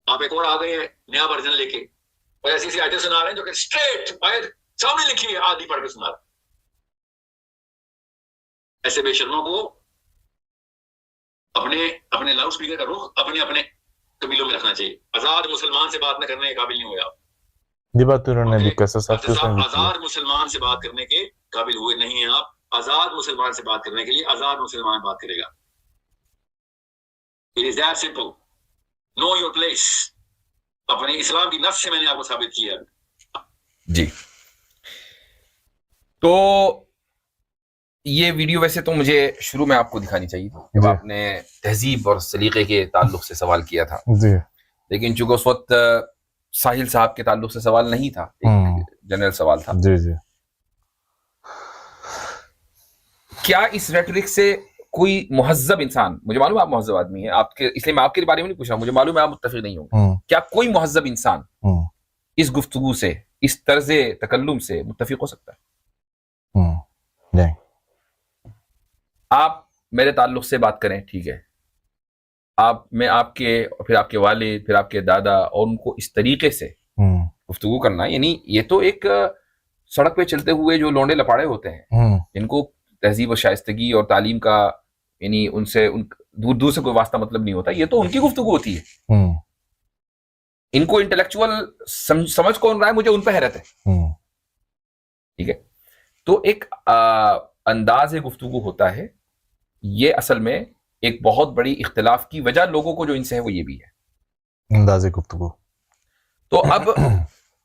آپ ایک اور آ گئے ہیں نیا ورژن لے کے, اور ایسی آیتیں سنا رہے ہیں جو کہ اسٹریٹ آیت سامنے لکھی ہے, آدھی پڑھ کے سنا رہے ہیں. ایسے بے شرموں کو اپنے لاؤڈ اسپیکر کا رخ اپنے قبیلوں میں رکھنا چاہیے. آزاد مسلمان سے بات نہ کرنے کے قابل نہیں ہوئے آپ. یہ بات تو انہوں نے بھی کیسا صاحب سے آزاد مسلمان سے بات کرنے کے قابل ہوئے نہیں ہیں آپ. آزاد مسلمان سے بات کرنے کے لیے آزاد مسلمان بات کرے گا. It is that simple. Know your place. اپنے اسلام کی نفس سے میں نے آپ کو ثابت کیا. جی, تو یہ ویڈیو ویسے تو مجھے شروع میں آپ کو دکھانی چاہیے تھی جب آپ نے تہذیب اور سلیقے کے تعلق سے سوال کیا تھا, لیکن چونکہ اس وقت ساحل صاحب کے تعلق سے سوال نہیں تھا, ایک جنرل سوال تھا. جی جی, کیا اس ریٹرک سے کوئی مہذب انسان, مجھے معلوم ہے آپ مہذب آدمی ہیں, آپ کے, اس لیے میں آپ کے بارے میں نہیں پوچھ رہا ہوں, مجھے معلوم ہے آپ متفق نہیں ہوں گے, کیا کوئی مہذب انسان اس گفتگو سے, اس طرز تکلم سے متفق ہو سکتا ہے؟ نہیں. آپ میرے تعلق سے بات کریں, ٹھیک ہے, میں آپ کے, پھر آپ کے والد, پھر آپ کے دادا, اور ان کو اس طریقے سے گفتگو کرنا, یعنی یہ تو ایک سڑک پہ چلتے ہوئے جو لونڈے لپاڑے ہوتے ہیں جن کو تہذیب و شائستگی اور تعلیم کا, یعنی ان سے دور دور سے کوئی واسطہ مطلب نہیں ہوتا, یہ تو ان کی گفتگو ہوتی ہے. ان کو انٹلیکچوئل سمجھ کون رہا ہے, مجھے ان پہ حیرت ہے. ٹھیک ہے, تو ایک انداز گفتگو ہوتا ہے, یہ اصل میں ایک بہت بڑی اختلاف کی وجہ لوگوں کو جو ان سے ہے وہ یہ بھی ہے, انداز گفتگو. تو اب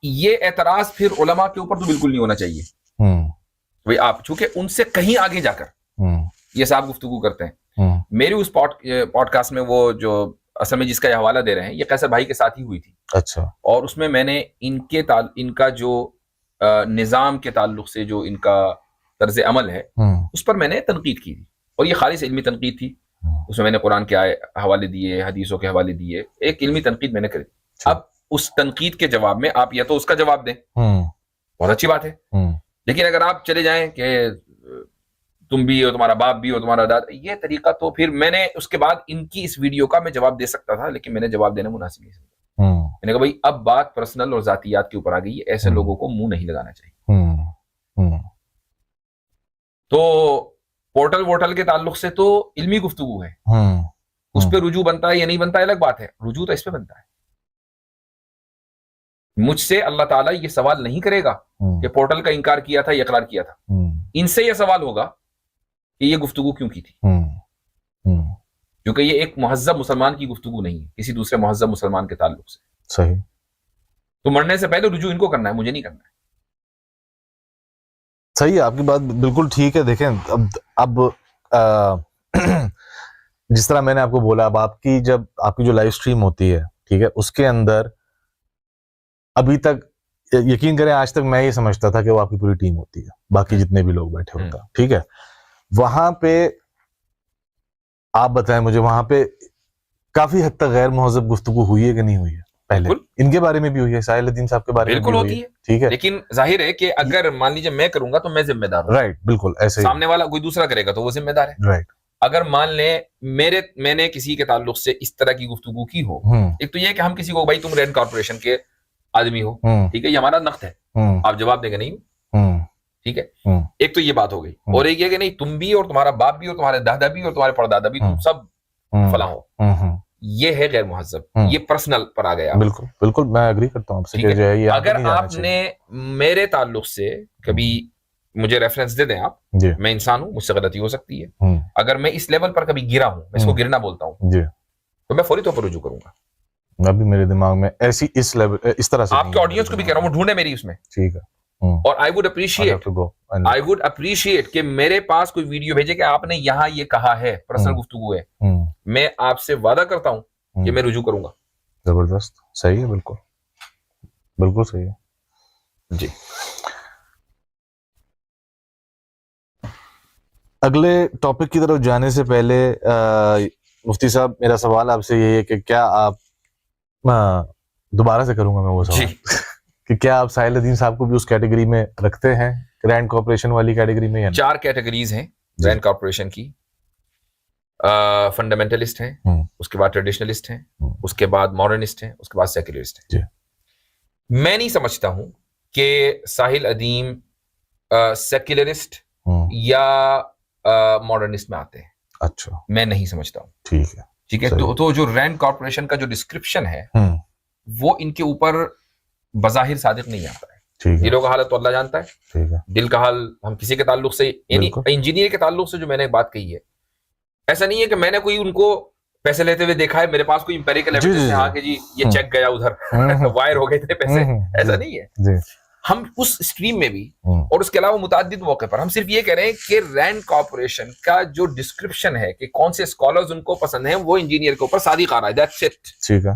یہ اعتراض پھر علماء کے اوپر تو بالکل نہیں ہونا چاہیے. بھئی آپ چونکہ ان سے کہیں آگے جا کر یہ صاحب گفتگو کرتے ہیں. میری اس پوڈ کاسٹ میں وہ جو اصل میں جس کا یہ حوالہ دے رہے ہیں, یہ قیصر بھائی کے ساتھ ہی ہوئی تھی. اچھا. اور اس میں نے ان کا جو نظام کے تعلق سے جو ان کا طرز عمل ہے اس پر میں نے تنقید کی تھی, اور یہ خالص علمی تنقید تھی. اس میں میں نے قرآن کے حوالے دیے, حدیثوں کے حوالے دیے, ایک علمی تنقید میں نے کری. اب اس تنقید کے جواب میں آپ یا تو اس کا جواب دیں, بہت اچھی بات ہے, لیکن اگر آپ چلے جائیں کہ تم بھی ہو, تمہارا باپ بھی ہو, تمہارا دادا, یہ طریقہ تو پھر میں نے اس کے بعد ان کی اس ویڈیو کا میں جواب دے سکتا تھا, لیکن میں نے جواب دینا مناسب نہیں سمجھا. میں نے کہا بھائی اب بات پرسنل اور ذاتیات کے اوپر آ گئی ہے, ایسے لوگوں کو منہ نہیں لگانا چاہیے. تو پورٹل وورٹل کے تعلق سے تو علمی گفتگو ہے, اس پہ رجوع بنتا ہے یا نہیں بنتا ہے الگ بات ہے, رجوع تو اس پہ بنتا ہے. مجھ سے اللہ تعالیٰ یہ سوال نہیں کرے گا کہ پورٹل کا انکار کیا تھا یا اقرار کیا تھا, ان سے یہ سوال ہوگا کہ یہ گفتگو کیوں کی تھی, کیونکہ یہ ایک مہذب مسلمان کی گفتگو نہیں ہے کسی دوسرے مہذب مسلمان کے تعلق سے. صحیح. تو مرنے سے پہلے رجوع ان کو کرنا ہے, مجھے نہیں کرنا ہے. صحیح ہے, آپ کی بات بالکل ٹھیک ہے. دیکھیں اب جس طرح میں نے آپ کو بولا, اب آپ کی جو لائیو سٹریم ہوتی ہے, ٹھیک ہے, اس کے اندر ابھی تک یقین کریں آج تک میں یہ سمجھتا تھا کہ وہ آپ کی پوری ٹیم ہوتی ہے, باقی جتنے بھی لوگ بیٹھے ہوتا, ٹھیک ہے. وہاں پہ آپ بتائیں مجھے, وہاں پہ کافی حد تک غیر مہذب گفتگو ہوئی ہے کہ نہیں ہوئی ہے؟ پہلے ان کے بارے میں بھی ہوئی ہے, ساحل الدین صاحب کے بارے میں بالکل ہوتی ہے, ٹھیک ہے, لیکن ظاہر ہے کہ اگر مان لیجیے میں کروں گا تو میں ذمہ دار ہوں, رائٹ, بالکل ایسے سامنے والا کوئی دوسرا کرے گا تو وہ ذمہ دار ہے, رائٹ. اگر مان لیں میں نے کسی کے تعلق سے اس طرح کی گفتگو کی ہو, ایک تو یہ کہ ہم کسی کو بھائی تم رینڈ کارپوریشن کے آدمی ہو, ٹھیک ہے, یہ ہمارا نقد ہے, آپ جواب دیں گے نہیں, ٹھیک ہے, ایک تو یہ بات ہو گئی, اور ایک یہ کہ نہیں تم بھی اور تمہارا باپ بھی اور تمہارے دادا بھی اور تمہارے پردادا بھی تم سب فلاں ہو, یہ ہے غیر مہذب, یہ پرسنل پر آ گیا. بالکل بالکل میں ایگری کرتا ہوں آپ سے کہ جو ہے یہ اگر آپ نے میرے تعلق سے کبھی مجھے ریفرنس دے دیں آپ, میں انسان ہوں, مجھ سے غلطی ہو سکتی ہے, اگر میں اس لیول پر کبھی گرا ہوں, میں اس کو گرنا بولتا ہوں, تو میں فوری طور پر رجوع کروں گا. ابھی میرے دماغ میں ایسی اس لیول اس طرح سے آپ کے آڈینس کو بھی کہہ رہا ہوں, وہ ڈھونڈے میری اس میں, ٹھیک ہے, اور آئی وڈ اپریشیٹ کہ میرے پاس کوئی ویڈیو بھیجے کہ آپ نے یہاں یہ کہا ہے, پرسنل گفتگو ہے, میں آپ سے وعدہ کرتا ہوں کہ میں رجوع کروں گا. زبردست, صحیح ہے, بالکل بالکل صحیح ہے جی. اگلے ٹاپک کی طرف جانے سے پہلے مفتی صاحب میرا سوال آپ سے یہ ہے کہ کیا آپ, دوبارہ سے کروں گا میں وہ سوال کہ کیا آپ ساحل الدین صاحب کو بھی اس کیٹیگری میں رکھتے ہیں, رینڈ کارپوریشن والی کیٹیگری میں؟ 4 کیٹیگریز ہیں رینڈ کارپوریشن کی. فنڈامنٹلسٹ ہیں, اس کے بعد ٹریڈیشنلسٹ ہیں, اس کے بعد ماڈرنسٹ ہیں, اس کے بعد سیکولرسٹ ہیں. میں نہیں سمجھتا ہوں کہ ساحل ادیم سیکولرسٹ یا ماڈرنسٹ میں آتے ہیں. اچھا, میں نہیں سمجھتا ہوں. ٹھیک ہے, تو جو رینڈ کارپوریشن کا جو ڈسکرپشن ہے وہ ان کے اوپر بظاہر صادق نہیں آتا ہے. دلوں کا حالت تو اللہ جانتا ہے, دل کا حال ہم کسی کے تعلق سے, یعنی انجینئر کے تعلق سے جو میں نے بات کہی ہے, ایسا نہیں ہے کہ میں نے کوئی ان کو پیسے لیتے ہوئے دیکھا ہے, میرے پاس کوئی امپیریکل ایویڈنس ہے ہاں کہ جی یہ چیک گیا ادھر وائر ہو گئے تھے پیسے, ایسا نہیں ہے. ہم اس اسٹریم میں بھی اور اس کے علاوہ متعدد موقع پر ہم صرف یہ کہہ رہے ہیں کہ رینڈ کارپوریشن کا جو ڈسکرپشن ہے کہ کون سے اسکالرز ان کو پسند ہیں وہ انجینئر کے اوپر صادق آ رہا ہے, دیٹس اٹ. ٹھیک ہے,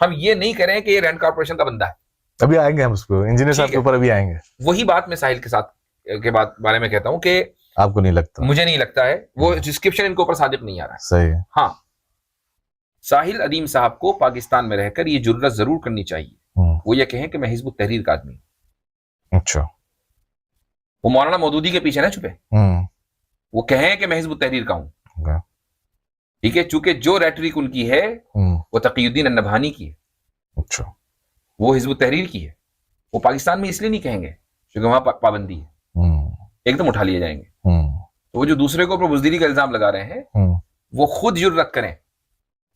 ہم یہ نہیں کہہ رہے ہیں کہ یہ رینڈ کارپوریشن کا بندہ ہے. ابھی آئیں گے ہم اس کو, انجینئر صاحب کے اوپر ابھی آئیں گے. وہی بات میں ساحل کے ساتھ کے بارے میں کہتا ہوں کہ آپ کو نہیں لگتا, مجھے نہیں لگتا ہے وہ ڈسکرپشن ان کے اوپر صادق نہیں آ رہا ہے. صحیح ہے. ہاں, ساحل ادیم صاحب کو پاکستان میں رہ کر یہ جرات ضرور کرنی چاہیے, وہ یہ کہیں کہ میں حزب التحریر کا آدمی ہوں. اچھا, وہ مولانا مودودی کے پیچھے نہ چھپے, وہ کہیں کہ میں حزب التحریر کا ہوں. ٹھیک ہے, چونکہ جو ریٹرک ان کی ہے وہ تقی الدین النبہانی کی ہے. اچھا, وہ حزب التحریر کی ہے. وہ پاکستان میں اس لیے نہیں کہیں گے کیونکہ وہاں پابندی ہے, ایک دم اٹھا لیے جائیں گے. تو وہ جو دوسرے کو اوپر بزدلی کا الزام لگا رہے ہیں وہ خود جرات کریں,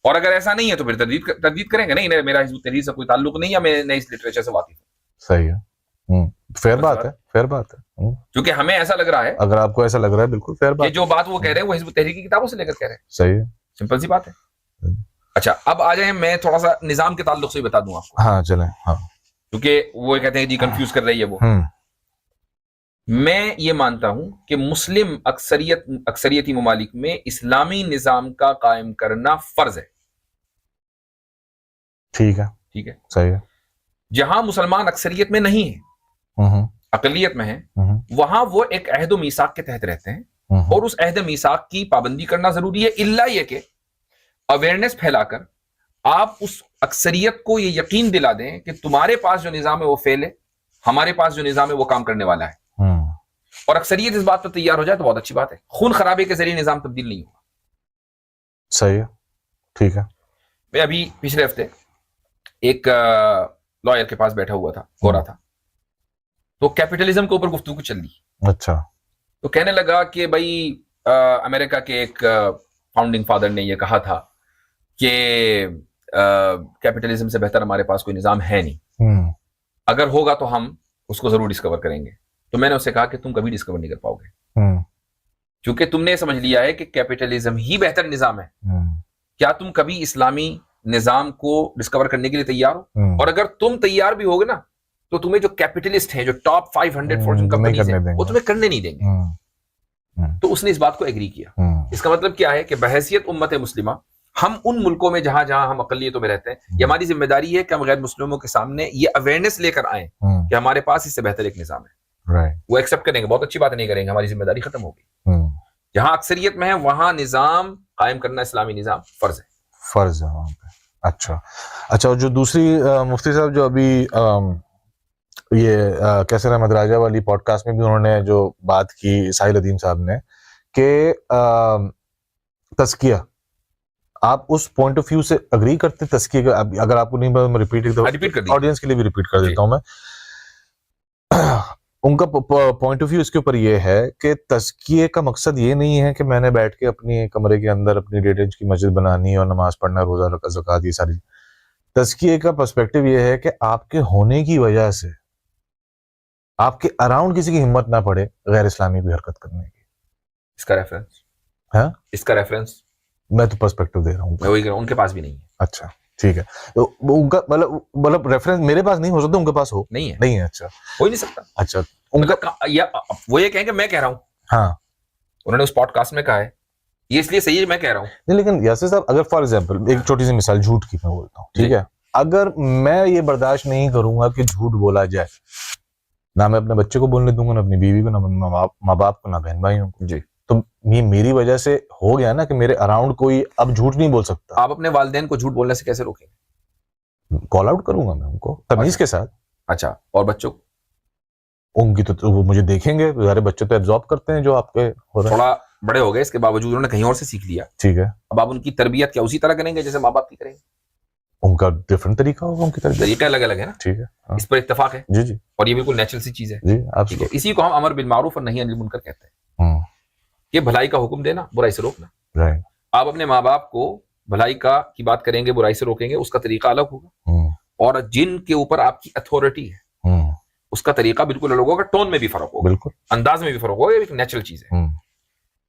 اور اگر ایسا نہیں ہے تو پھر تردید کریں گے نہیں میرا حزب التحریر سے کوئی تعلق نہیں, یا میں اس لٹریچر سے واقف ہوں. صحیح ہے, فیئر بات ہے, فیئر بات ہے. کیونکہ ہمیں ایسا لگ رہا ہے, اگر آپ کو ایسا لگ رہا ہے, بالکل فیئر بات, کہ جو بات وہ کہہ رہے ہیں وہ حزب التحریر کی کتابوں سے لے کر کہہ رہے ہیں. صحیح ہے, سمپل سی بات ہے. اچھا, اب آ جائیں, میں تھوڑا سا نظام کے تعلق سے بھی بتا دوں آپ کو. ہاں چلیں, ہاں, کیونکہ وہ کہتے ہیں جی کنفیوز کر رہی ہے وہ. میں یہ مانتا ہوں کہ مسلم اکثریتی ممالک میں اسلامی نظام کا قائم کرنا فرض ہے. ٹھیک ہے, صحیح ہے. جہاں مسلمان اکثریت میں نہیں ہیں, اقلیت میں ہیں, وہاں وہ ایک عہد و میثاق کے تحت رہتے ہیں, اور اس عہد و میثاق کی پابندی کرنا ضروری ہے, الا یہ کہ اویئرنیس پھیلا کر آپ اس اکثریت کو یہ یقین دلا دیں کہ تمہارے پاس جو نظام ہے وہ فیل ہے, ہمارے پاس جو نظام ہے وہ کام کرنے والا ہے. اور اکثریت اس بات پر تیار ہو جائے تو بہت اچھی بات ہے. خون خرابے کے ذریعے نظام تبدیل نہیں ہوگا. صحیح ہے, ٹھیک ہے. میں ابھی پچھلے ہفتے ایک لائر کے پاس بیٹھا ہوا تھا, ہو رہا تھا, تو کیپٹلزم کے اوپر گفتگو چل رہی. اچھا, تو کہنے لگا کہ بھائی امریکہ کے ایک فاؤنڈنگ فادر نے یہ کہا تھا کہ کیپٹلزم سے بہتر ہمارے پاس کوئی نظام ہے نہیں, اگر ہوگا تو ہم اس کو ضرور ڈسکور کریں گے. تو میں نے اس سے کہا کہ تم کبھی ڈسکور نہیں کر پاؤ گے, کیونکہ تم نے سمجھ لیا ہے کہ کیپٹلزم ہی بہتر نظام ہے. کیا تم کبھی اسلامی نظام کو ڈسکور کرنے کے لیے تیار ہو؟ اور اگر تم تیار بھی ہوگے نا تو تمہیں جو کیپٹلسٹ ہیں, جو ٹاپ 500 فارچون کمپنیز ہیں, وہ تمہیں کرنے نہیں دیں گے. تو اس نے اس بات کو ایگری کیا. اس کا مطلب کیا ہے کہ بحیثیت امت مسلمہ ہم ان ملکوں میں جہاں ہم اقلیتوں میں رہتے ہیں, یہ ہماری ذمہ داری ہے کہ ہم غیر مسلموں کے سامنے یہ اویئرنیس لے کر آئیں کہ ہمارے پاس اس سے بہتر ایک نظام ہے. وہ ایکسپٹ کریں گے, بہت اچھی بات نہیں کریں گے, ہماری ذمہ داری ختم ہوگی. جہاں اکثریت میں ہے وہاں نظام قائم کرنا اسلامی نظام فرض ہے. فرض ہے وہاں پہ. اچھا اچھا. اور جو دوسری مفتی صاحب جو ابھی یہ کیسر احمد راجہ والی پوڈ کاسٹ میں بھی انہوں نے جو بات کی ساحل ادیم صاحب نے کہ تزکیہ، آپ اس پوائنٹ آف ویو سے اگری کرتے تزکیہ کا؟ اگر آپ کو نہیں پتا میں ریپیٹ کر دوں، آڈینس کے لیے بھی ریپیٹ کر دیتا ہوں میں. ان کا پوائنٹ آف ویو اس کے اوپر یہ ہے کہ تزکیے کا مقصد یہ نہیں ہے کہ میں نے بیٹھ کے اپنی کمرے کے اندر اپنی 1.5 انچ کی مسجد بنانی اور نماز پڑھنا، روزہ رکھنا، زکوٰۃ، یہ ساری. تزکیے کا پرسپیکٹیو یہ ہے کہ آپ کے ہونے کی وجہ سے آپ کے اراؤنڈ کسی کی ہمت نہ پڑے غیر اسلامی بھی حرکت کرنے کی. اس کا ریفرنس ہاں، اس کا ریفرنس میں تو پرسپیکٹیو دے رہا ہوں. میں وہی کہہ رہا ہوں، ان کے پاس بھی نہیں ہے. اچھا ٹھیک ہے، تو ان کا مطلب ریفرنس میرے پاس نہیں ہو سکتا، ان کے پاس ہو نہیں ہے. اچھا ہو ہی نہیں سکتا. اچھا ان کا وہ یہ کہیں کہ میں کہہ رہا ہوں، ہاں انہوں نے اس پوڈ کاسٹ میں کہا ہے، یہ اس لیے صحیح ہے میں کہہ رہا ہوں. نہیں لیکن یاسر صاحب اگر فار ایگزامپل ایک چھوٹی سی مثال جھوٹ کی میں بولتا ہوں، ٹھیک ہے، اگر میں یہ برداشت نہیں کروں گا کہ جھوٹ بولا جائے، نہ میں اپنے بچے کو بولنے دوں گا، نہ اپنی بیوی کو، نہ ماں باپ کو، نہ بہن بھائیوں کو، جی، تو یہ میری وجہ سے ہو گیا نا کہ میرے اراؤنڈ کوئی اب جھوٹ نہیں بول سکتا. آپ اپنے والدین کو جھوٹ بولنے سے کیسے روکیں گے؟ کال آؤٹ کروں گا میں ان کو تمیز کے ساتھ. اچھا، اور بچوں کو؟ ان کی تو وہ مجھے دیکھیں گے، سارے بچے تو ایبزارب کرتے ہیں جو آپ کے ہو رہا ہے. تھوڑا بڑے ہو گئے، اس کے باوجود انہوں نے کہیں اور سے سیکھ لیا، ٹھیک ہے، اب آپ ان کی تربیت کیا اسی طرح کریں گے جیسے ماں باپ کی کریں گے؟ ان کا ڈفرنٹ طریقہ ہوگا، ان کی تربیت طریقہ الگ الگ ہے نا. ٹھیک ہے، اس پر اتفاق ہے. جی جی اور یہ بالکل نیچرل سی چیز ہے. جی آپ ٹھیک ہے، اسی کو ہم امر بالمعروف اور نہی عن المنکر کہتے ہیں. یہ بھلائی کا حکم دینا، برائی سے روکنا. رائٹ. آپ اپنے ماں باپ کو بھلائی کی بات کریں گے، برائی سے روکیں گے، اس کا طریقہ الگ ہوگا. اور جن کے اوپر آپ کی اتھارٹی ہے اس کا طریقہ بالکل الگ ہوگا، ٹون میں بھی فرق ہوگا، بالکل انداز میں بھی فرق ہوگا. یہ ایک نیچرل چیز ہے.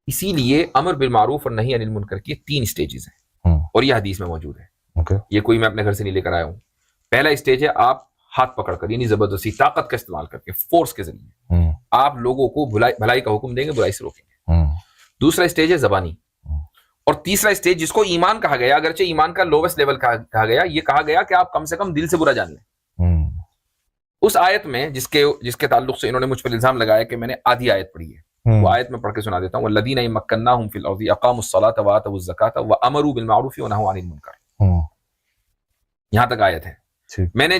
اسی لیے امر بالمعروف اور نہی عن المنکر کی 3 سٹیجز ہیں، اور یہ حدیث میں موجود ہے. یہ کوئی میں اپنے گھر سے نہیں لے کر آیا ہوں. پہلا اسٹیج ہے آپ ہاتھ پکڑ کر، یعنی زبردستی طاقت کا استعمال کر کے، فورس کے ذریعے آپ لوگوں کو بھلائی کا حکم دیں گے، برائی سے روکیں گے. دوسرا اسٹیج ہے زبانی. اور تیسرا اسٹیج جس کو ایمان کہا گیا، اگرچہ ایمان کا لوویسٹ لیول کہا گیا، یہ کہا گیا کہ آپ کم سے کم دل سے برا جان لیں. اس آیت میں جس کے تعلق سے انہوں نے مجھ پر الزام لگایا کہ میں نے آدھی آیت پڑھی ہے، وہ آیت میں پڑھ کے سنا دیتا ہوں. والذین مکناہم فی الارض اقاموا الصلاۃ وآتوا الزکاۃ وامروا بالمعروف ونہوا عن المنکر. یہاں تک آیت ہے. میں نے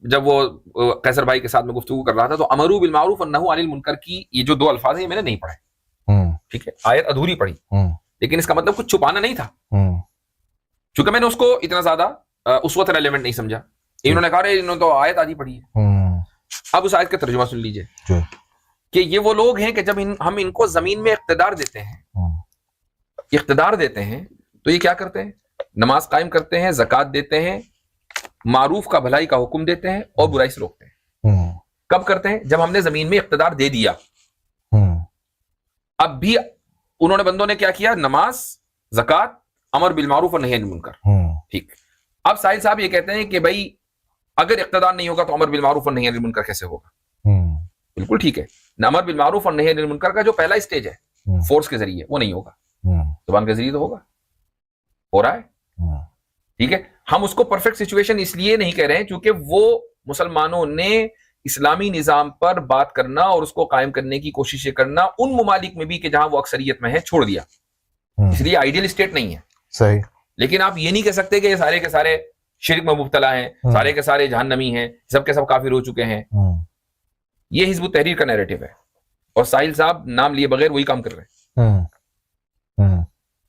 جب وہ قیصر بھائی کے ساتھ میں گفتگو کر رہا تھا تو امروا بالمعروف ونہوا عن المنکر کی یہ جو 2 الفاظ ہیں یہ میں نے نہیں پڑھے. ٹھیک ہے، آیت ادھوری پڑھی، لیکن اس کا مطلب کچھ چھپانا نہیں تھا. چونکہ میں نے اس کو اتنا زیادہ اس وقت ریلیونٹ نہیں سمجھا. انہوں نے کہا انہوں نے تو آیت آدھی پڑھی ہے. اب اس آیت کا ترجمہ سن لیجئے کہ یہ وہ لوگ ہیں کہ جب ہم ان کو زمین میں اقتدار دیتے ہیں تو یہ کیا کرتے ہیں؟ نماز قائم کرتے ہیں، زکوٰۃ دیتے ہیں، معروف کا بھلائی کا حکم دیتے ہیں اور برائی سے روکتے ہیں. کب کرتے ہیں؟ جب ہم نے زمین میں اقتدار دے دیا. اب بھی انہوں نے بندوں نے کیا کیا؟ نماز، زکوٰۃ، امر بالمعروف اور نہی عن المنکر. ٹھیک. اب ساحل صاحب یہ کہتے ہیں کہ بھائی اگر اقتدار نہیں ہوگا تو امر بالمعروف اور نہی عن المنکر کیسے ہوگا؟ بالکل ٹھیک ہے، امر بالمعروف اور نہی عن المنکر کا جو پہلا اسٹیج ہے فورس کے ذریعے، وہ نہیں ہوگا، زبان کے ذریعے تو ہوگا، ہو رہا ہے. ٹھیک ہے، ہم اس کو پرفیکٹ سچویشن اس لیے نہیں کہہ رہے ہیں کیونکہ وہ مسلمانوں نے اسلامی نظام پر بات کرنا اور اس کو قائم کرنے کی کوششیں کرنا ان ممالک میں بھی کہ جہاں وہ اکثریت میں ہے چھوڑ دیا. اس لیے آئیڈیل اسٹیٹ نہیں ہے. صحیح. لیکن آپ یہ نہیں کہہ سکتے کہ یہ سارے کے سارے شرک میں مبتلا ہیں، سارے کے سارے جہنمی ہیں، سب کے سب کافر ہو چکے ہیں. یہ حزب التحریر کا نیریٹو ہے اور ساحل صاحب نام لیے بغیر وہی کام کر رہے ہیں.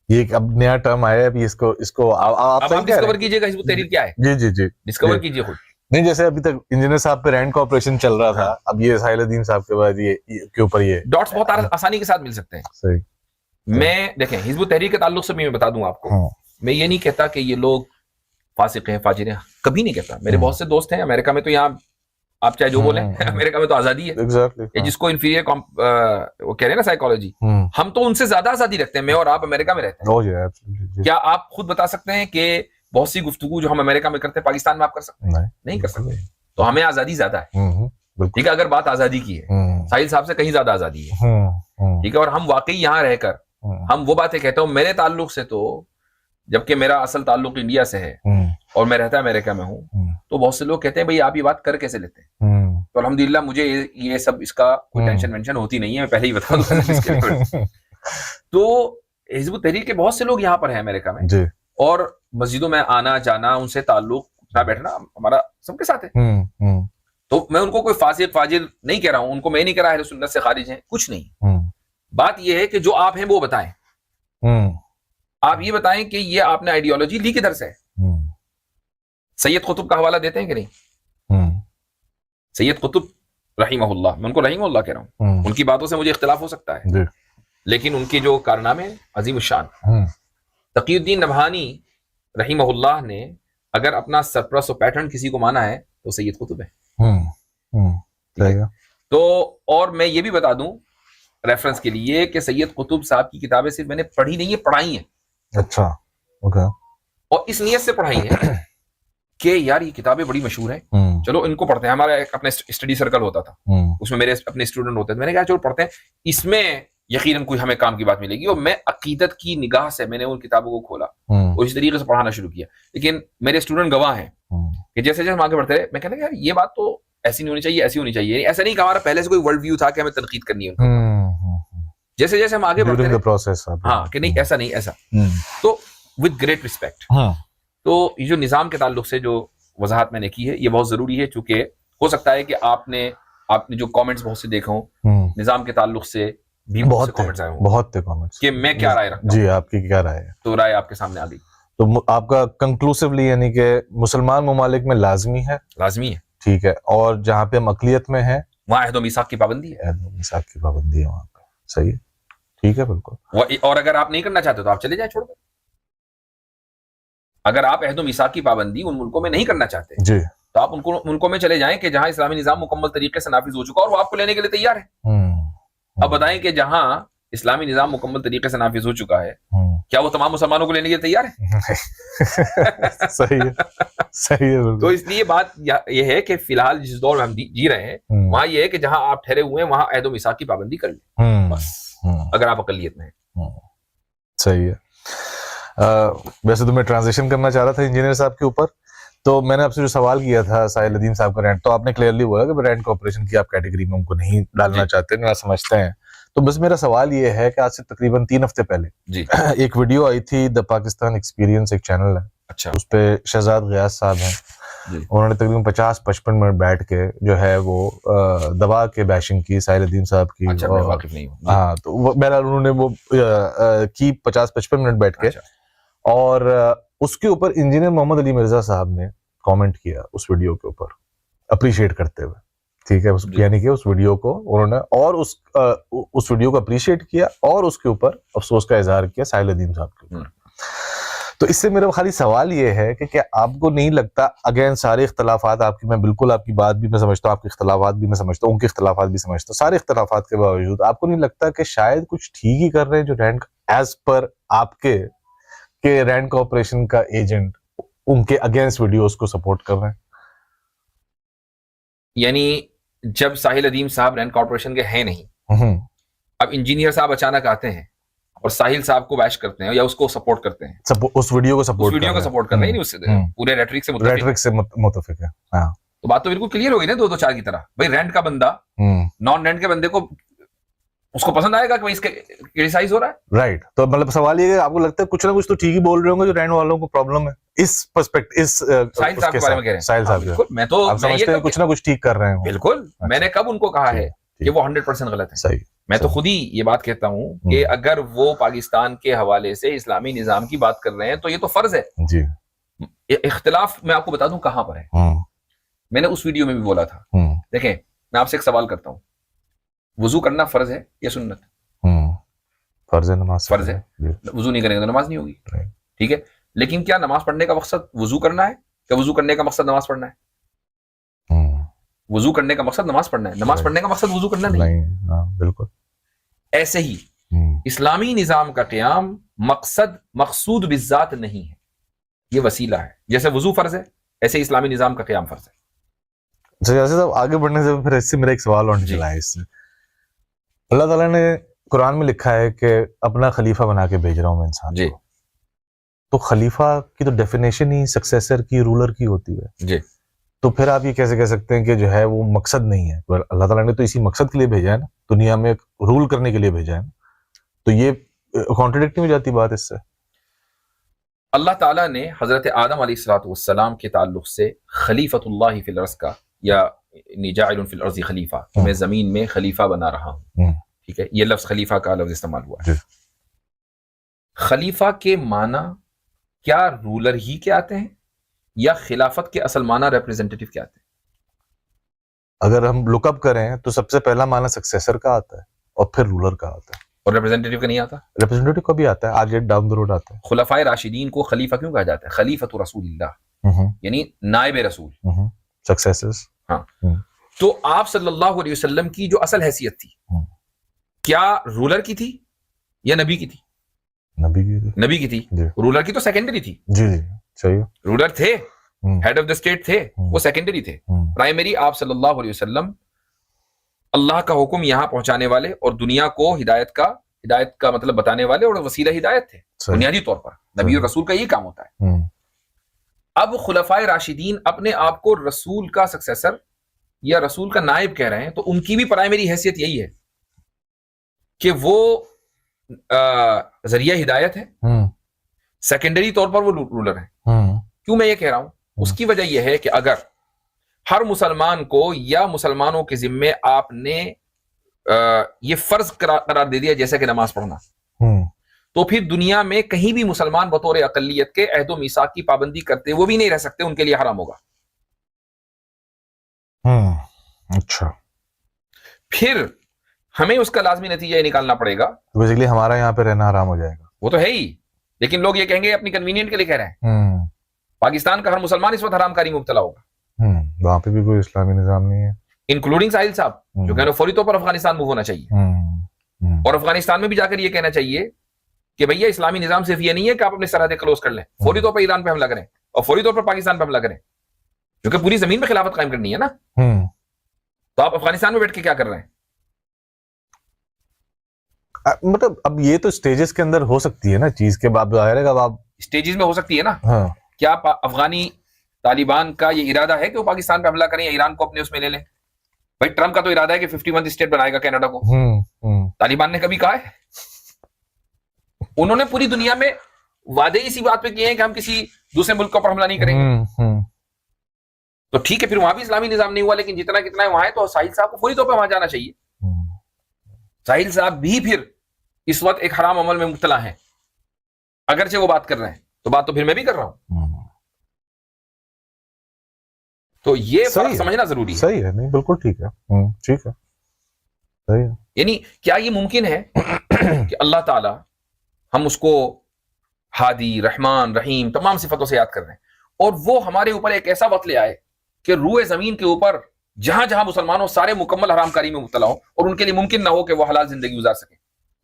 یہ اب نیا ٹرم آیا ہے، ابھی اس کو آپ ڈسکور کیجئے گا حزب التحریر کیا ہے. جی جی جی ڈسکور کیجئے خود. نہیں جیسے ابھی تک انجینئر صاحب پہ رینڈ کا آپریشن چل رہا تھا، اب یہ ساحل الدین صاحب کے بعد یہ کے اوپر یہ ڈاٹس بہت آسانی کے ساتھ مل سکتے ہیں. صحیح. میں دیکھیں حزب التحریر کے تعلق سے بھی میں بتا دوں آپ کو، میں یہ نہیں کہتا کہ یہ لوگ فاسق ہیں، فاجر ہیں، کبھی نہیں کہتا. میرے بہت سے دوست ہیں امریکہ میں، تو یہاں آپ چاہے جو بولیں، امریکہ میں تو آزادی ہے، جس کو انفیریئر وہ کہہ رہے ہیں نا سائیکالوجی، ہم تو ان سے زیادہ آزادی رکھتے ہیں. میں اور آپ امریکہ میں رہتے ہیں. کیا آپ خود بتا سکتے ہیں کہ بہت سی گفتگو جو ہم امریکہ میں کرتے ہیں پاکستان میں آپ کر سکتے ہیں؟ نہیں کر سکتے. تو ہمیں آزادی زیادہ ہے. ٹھیک ہے، اگر بات آزادی کی ہے، ساحل صاحب سے کہیں زیادہ آزادی ہے. ٹھیک ہے، اور ہم واقعی یہاں رہ کر ہم وہ باتیں کہتے ہیں. میرے تعلق سے تو جبکہ میرا اصل تعلق انڈیا سے ہے اور میں رہتا امریکہ میں ہوں، تو بہت سے لوگ کہتے ہیں بھائی آپ یہ بات کر کیسے لیتے ہیں؟ تو الحمدللہ مجھے یہ سب اس کا کوئی ٹینشن وینشن ہوتی نہیں ہے، میں پہلے ہی بتا دوں. تو حزب التحریر کے بہت سے لوگ یہاں پر ہیں امریکہ میں، اور مسجدوں میں آنا جانا، ان سے تعلق اٹھنا بیٹھنا ہمارا سب کے ساتھ ہے. تو میں ان کو کوئی فاسق فاجر نہیں کہہ رہا ہوں، ان کو میں نہیں کہہ رہا اہل سنت سے خارج ہیں، کچھ نہیں. بات یہ ہے کہ جو آپ ہیں وہ بتائیں. آپ یہ بتائیں کہ یہ آپ نے آئیڈیالوجی لی کدھر سے ہے. سید قطب کا حوالہ دیتے ہیں کہ نہیں؟ سید قطب رحمہ اللہ، میں ان کو رحمہ اللہ کہہ رہا ہوں، ان کی باتوں سے مجھے اختلاف ہو سکتا ہے لیکن ان کے جو کارنامے عظیم الشان. تقی الدین نبہانی رحمہ اللہ نے اگر اپنا سرپرست و پیٹرن کسی کو مانا ہے تو سید قطب ہے. تو اور میں یہ بھی بتا دوں ریفرنس کے لیے کہ سید قطب صاحب کی کتابیں صرف میں نے پڑھی نہیں ہے، پڑھائی ہیں. اچھا، اور اس نیت سے پڑھائی ہے کہ یار یہ کتابیں بڑی مشہور ہیں، چلو ان کو پڑھتے ہیں. ہمارا ایک اپنا اسٹڈی سرکل ہوتا تھا، اس میں میرے اپنے اسٹوڈنٹ ہوتے تھے. میں نے کہا چلو پڑھتے ہیں، اس میں یقیناً کوئی ہمیں کام کی بات ملے گی. اور میں عقیدت کی نگاہ سے میں نے ان کتابوں کو کھولا اور اس طریقے سے پڑھانا شروع کیا. لیکن میرے اسٹوڈنٹ گواہ ہیں کہ جیسے جیسے ہم آگے بڑھتے رہے، میں کہنا کہ یار یہ بات تو ایسی نہیں ہونی چاہیے، ایسی ہونی چاہیے. ایسا نہیں کہ ہمارا پہلے سے کوئی ورلڈ ویو تھا کہ ہمیں تنقید کرنی ہے. جیسے جیسے ہم آگے بڑھتے رہے، ہاں کہ نہیں ایسا نہیں ایسا. تو وتھ گریٹ ریسپیکٹ. تو یہ جو نظام کے تعلق سے جو وضاحت میں نے کی ہے یہ بہت ضروری ہے، چونکہ ہو سکتا ہے کہ آپ نے جو کامنٹس بہت سے دیکھے ہوں نظام کے تعلق سے بھی بہت کامنٹس آئے ہوں، بہت کامنٹس کہ میں کیا رائے رکھتا ہوں. جی، آپ کی کیا رائے ہے؟ تو رائے آپ کے سامنے آ گئی. تو آپ کا کنکلوسیولی یعنی کہ مسلمان ممالک میں لازمی ہے، ٹھیک ہے، اور جہاں پہ ہم اقلیت میں ہیں وہاں عہد و میثاق کی پابندی ہے. عہد و میثاق کی پابندی ہے وہاں پہ. صحیح ہے، ٹھیک ہے، بالکل. اور اگر آپ نہیں کرنا چاہتے تو آپ چلے جائیں، چھوڑ دیں. اگر آپ عہد و میثاق کی پابندی ان ملکوں میں نہیں کرنا چاہتے جی تو آپ ان ملکوں میں چلے جائیں کہ جہاں اسلامی نظام مکمل طریقے سے نافذ ہو چکا اور وہ آپ کو لینے کے لیے تیار ہے. اب بتائیں کہ جہاں اسلامی نظام مکمل طریقے سے نافذ ہو چکا ہے کیا وہ تمام مسلمانوں کو لینے کے لیے تیار ہے؟ صحیح ہے. تو اس لیے بات یہ ہے کہ فی الحال جس دور میں ہم جی رہے ہیں وہاں یہ ہے کہ جہاں آپ ٹھہرے ہوئے ہیں وہاں عہد و میثاق کی پابندی کر لیں بس، اگر آپ اقلیت میں ہیں. صحیح ہے. ویسے تو میں ٹرانزیشن کرنا چاہ رہا تھا انجینئر صاحب کے اوپر. تو میں نے آپ سے جو سوال کیا تھا ساحل الدین صاحب کا رینٹ، تو آپ نے کلیئرلی بولا کہ رینٹ کارپوریشن کی آپ کیٹیگری میں ان کو نہیں ڈالنا چاہتے، نہیں سمجھتے ہیں. تو بس میرا سوال یہ ہے کہ آج سے تقریباً 3 ہفتے پہلے ایک ویڈیو آئی تھی، دا پاکستان ایکسپیرینس، ایک چینل ہے، اچھا، اس پہ شہزاد غیاث صاحب ہیں، انہوں نے تقریباً 50-55 منٹ بیٹھ کے جو ہے وہ دبا کے بیشنگ کی ساحل الدین صاحب کی. ہاں، تو بہرحال انہوں نے وہ کی 50-55 منٹ بیٹھ کے، اور اس کے اوپر انجینئر محمد علی مرزا صاحب نے کامنٹ کیا اس ویڈیو کے اوپر اپریشیٹ کرتے ہوئے، ٹھیک ہے، یعنی کہ اس ویڈیو کو انہوں نے اور اس ویڈیو کو اپریشیٹ کیا اور اس کے اوپر افسوس کا اظہار کیا ساحل الدین صاحب کے اوپر. تو اس سے میرا خالی سوال یہ ہے کہ کیا آپ کو نہیں لگتا، اگین سارے اختلافات آپ کی، میں بالکل آپ کی بات بھی میں سمجھتا ہوں، آپ کے اختلافات بھی میں سمجھتا ہوں، ان کے اختلافات بھی سمجھتا ہوں، سارے اختلافات کے باوجود آپ کو نہیں لگتا کہ شاید کچھ ٹھیک ہی کر رہے ہیں جو رینٹ ایز پر آپ کے کہ رینٹ کارپوریشن کا ایجنٹ ان کے اگینسٹ ویڈیوز کو سپورٹ کر رہے ہیں؟ یعنی جب ساحل ادیم صاحب رینٹ کارپوریشن کے ہیں نہیں، اب انجینئر صاحب اچانک آتے ہیں اور ساحل صاحب کو بیش کرتے ہیں یا اس کو سپورٹ کرتے ہیں، اس ویڈیو کو سپورٹ کر رہے ہیں، اس سے پورے ریٹرک سے متفق ہے. ہاں، تو بات تو بالکل کلیئر ہو گئی نا 2-2-4 کی طرح. بھائی رینٹ کا بندہ نان رینٹ کے بندے کو اس کو پسند آئے گا کہ اس کے کرٹیسائز ہو رہا ہے، رائٹ. تو مطلب سوال یہ ہے کہ آپ کو لگتا ہے کچھ نہ کچھ تو ٹھیک ہی بول رہے ہوں گے جو رینٹ والوں کو پرابلم ہے اس پرسپیکٹو، اس ساحل صاحب کے بارے میں کہہ رہے ہیں. ساحل صاحب میں تو آپ سمجھتے ہیں کچھ نہ کچھ ٹھیک کر رہے ہیں. بالکل، میں نے کب ان کو کہا ہے کہ وہ 100% غلط ہے؟ صحیح. میں تو خود ہی یہ بات کہتا ہوں کہ اگر وہ پاکستان کے حوالے سے اسلامی نظام کی بات کر رہے ہیں تو یہ تو فرض ہے. جی، اختلاف میں آپ کو بتا دوں کہاں پر ہے. میں نے اس ویڈیو میں بھی بولا تھا، دیکھیں میں آپ سے ایک سوال کرتا ہوں، وضو کرنا فرض ہے یا سنت؟ فرض ہے، نماز فرض ہے. وضو نہیں کریں گے تو نماز نہیں ہوگی، ٹھیک ہے. لیکن کیا نماز پڑھنے کا مقصد وضو کرنا ہے یا وضو کرنے کا مقصد نماز پڑھنا ہے؟ وضو کرنے کا مقصد نماز پڑھنا ہے، نماز پڑھنے کا مقصد وضو کرنا نہیں. بالکل ایسے ہی اسلامی نظام کا قیام مقصود بالذات نہیں ہے، یہ وسیلہ ہے. جیسے وضو فرض ہے ایسے اسلامی نظام کا قیام فرض ہے. صاحب آگے بڑھنے سے پھر اس سے میرا ایک سوال اور نکلا ہے. اس سے اللہ تعالیٰ نے قرآن میں لکھا ہے کہ اپنا خلیفہ بنا کے بھیج رہا ہوں میں انسان کو. تو خلیفہ کی تو ڈیفینیشن ہی سکسیسر کی، رولر کی ہوتی ہے. جی، تو پھر آپ یہ کیسے کہہ سکتے ہیں کہ جو ہے وہ مقصد نہیں ہے؟ اللہ تعالیٰ نے تو اسی مقصد کے لیے بھیجا ہے نا، دنیا میں رول کرنے کے لیے بھیجا ہے نا. تو یہ کانٹرڈکٹ نہیں ہو جاتی بات اس سے؟ اللہ تعالیٰ نے حضرت آدم علیہ الصلوۃ والسلام کے تعلق سے خلیفۃ اللہ فی الارض کا یا جاعل فی الارض خلیفہ، میں زمین میں خلیفہ بنا رہا ہوں، ٹھیک ہے، یہ لفظ خلیفہ کا لفظ استعمال ہوا ہے۔ خلیفہ کے معنی کیا رولر ہی کے آتے ہیں یا خلافت کے اصل معنی ریپریزنٹیٹیو کے آتے ہیں؟ اگر ہم لک اپ کریں تو سب سے پہلا معنی سکسیسر کا آتا ہے اور پھر رولر کا آتا ہے، اور ریپریزنٹیٹیو کا نہیں آتا؟ ریپریزنٹیٹیو کا بھی آتا ہے، آگے ڈاؤن دا روڈ آتا ہے۔ خلفائے راشدین کو خلیفہ کیوں کہا جاتا ہے؟ خلیفۃ رسول اللہ، یعنی نائب رسول، سکسیسرز۔ ہاں، تو آپ صلی اللہ علیہ وسلم کی جو اصل حیثیت تھی کیا رولر کی تھی یا نبی کی تھی؟ نبی کی تھی۔ رولر کی تو سیکنڈری تھی، جی جی صحیح، رولر تھے، ہیڈ آف دا اسٹیٹ تھے، وہ سیکنڈری تھے۔ پرائمری آپ صلی اللہ علیہ وسلم اللہ کا حکم یہاں پہنچانے والے اور دنیا کو ہدایت کا مطلب بتانے والے اور وسیلہ ہدایت تھے بنیادی طور پر۔ نبی اور رسول کا یہ کام ہوتا ہے۔ اب خلفائے راشدین اپنے آپ کو رسول کا سکسیسر یا رسول کا نائب کہہ رہے ہیں، تو ان کی بھی پرائمری حیثیت یہی ہے کہ وہ ذریعہ ہدایت ہے، سیکنڈری طور پر وہ رولر ہیں۔ کیوں میں یہ کہہ رہا ہوں؟ اس کی وجہ یہ ہے کہ اگر ہر مسلمان کو یا مسلمانوں کے ذمے آپ نے یہ فرض قرار دے دیا جیسے کہ نماز پڑھنا، تو پھر دنیا میں کہیں بھی مسلمان بطور اقلیت کے عہد و میثاق کی پابندی کرتے وہ بھی نہیں رہ سکتے، ان کے لیے حرام ہوگا۔ اچھا، پھر ہمیں اس کا لازمی نتیجہ یہ نکالنا پڑے گا، بیسیکلی ہمارا یہاں پہ رہنا حرام ہو جائے گا۔ وہ تو ہے ہی، لیکن لوگ یہ کہیں گے اپنی کنوینئنٹ کے لیے کہہ رہے ہیں۔ پاکستان کا ہر مسلمان اس وقت حرام کاری میں مبتلا ہوگا، وہاں پہ بھی کوئی اسلامی نظام نہیں ہے، انکلوڈنگ ساحل صاحب جو کہنا فوری طور پر افغانستان موو ہونا چاہیے، اور افغانستان میں بھی جا کر یہ کہنا چاہیے کہ بھیا اسلامی نظام صرف یہ نہیں ہے کہ آپ اپنی سرحدیں کلوز کر لیں، فوری طور پر ایران پہ حملہ کریں اور فوری طور پر پاکستان پہ حملہ کریں، کیونکہ پوری زمین پہ خلافت قائم کرنی ہے نا۔ تو آپ افغانستان میں بیٹھ کے کیا کر رہے ہیں؟ مطلب اب یہ تو سٹیجز کے اندر ہو سکتی ہے نا چیز کے بعد، ظاہر ہے کہ اب سٹیجز میں ہو سکتی ہے نا۔ کیا افغانی طالبان کا یہ ارادہ ہے کہ وہ پاکستان پہ حملہ کریں یا ایران کو اپنے اس میں لے لیں؟ بھائی ٹرمپ کا تو ارادہ ہے کہ 51 اسٹیٹ بنائے گا کینیڈا کو، طالبان نے کبھی کہا ہے؟ انہوں نے پوری دنیا میں وعدے اسی بات پہ کیے ہیں کہ ہم کسی دوسرے ملک پر حملہ نہیں کریں گے۔ تو ٹھیک ہے، پھر وہاں بھی اسلامی نظام نہیں ہوا، لیکن جتنا کتنا ہے وہاں ہے، تو ساحل صاحب کو فوری طور پہ وہاں جانا چاہیے۔ ساحل صاحب بھی پھر اس وقت ایک حرام عمل میں مبتلا ہیں، اگرچہ وہ بات کر رہے ہیں، تو بات تو پھر میں بھی کر رہا ہوں۔ تو یہ فرق سمجھنا ضروری ہے۔ صحیح ہے، نہیں بالکل ٹھیک ہے، ٹھیک ہے، صحیح ہے۔ یعنی کیا یہ ممکن ہے کہ اللہ تعالی ہم اس کو ہادی، رحمان، رحیم تمام صفتوں سے یاد کر رہے ہیں، اور وہ ہمارے اوپر ایک ایسا وقت لے آئے کہ روئے زمین کے اوپر جہاں جہاں مسلمانوں سارے مکمل حرام کاری میں مبتلا ہوں، اور ان کے لیے ممکن نہ ہو کہ وہ حلال زندگی گزار سکیں،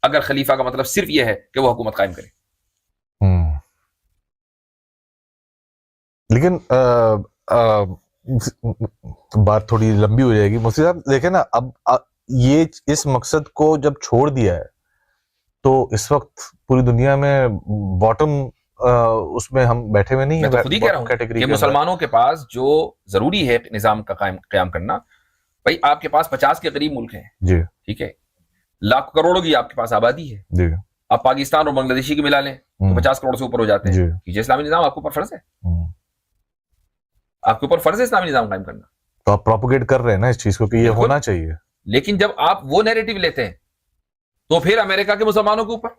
اگر خلیفہ کا مطلب صرف یہ ہے کہ وہ حکومت قائم کرے۔ لیکن بات تھوڑی لمبی ہو جائے گی مفتی صاحب، دیکھیں نا، اب یہ اس مقصد کو جب چھوڑ دیا ہے تو اس وقت پوری دنیا میں باٹم اس میں ہم بیٹھے ہوئے نہیں ہیں۔ میں تو خود ہی کہہ رہا ہوں کہ مسلمانوں کے پاس جو ضروری ہے نظام کا قیام کرنا، بھائی آپ کے پاس 50 کے قریب ملک ہیں، جی ٹھیک ہے، لاکھ کروڑوں کی آپ کے پاس آبادی ہے، جی، آپ پاکستان اور بنگلہ دیشی کی ملا لیں تو 50 کروڑ سے اوپر ہو جاتے ہیں۔ جی، اسلامی نظام آپ کے اوپر فرض ہے، آپ کے اوپر فرض ہے اسلامی نظام قائم کرنا۔ تو آپ پروپیگیٹ کر رہے ہیں نا اس چیز کو کہ یہ ہونا چاہیے، لیکن جب آپ وہ نیریٹو لیتے ہیں تو پھر امریکہ کے مسلمانوں کے اوپر،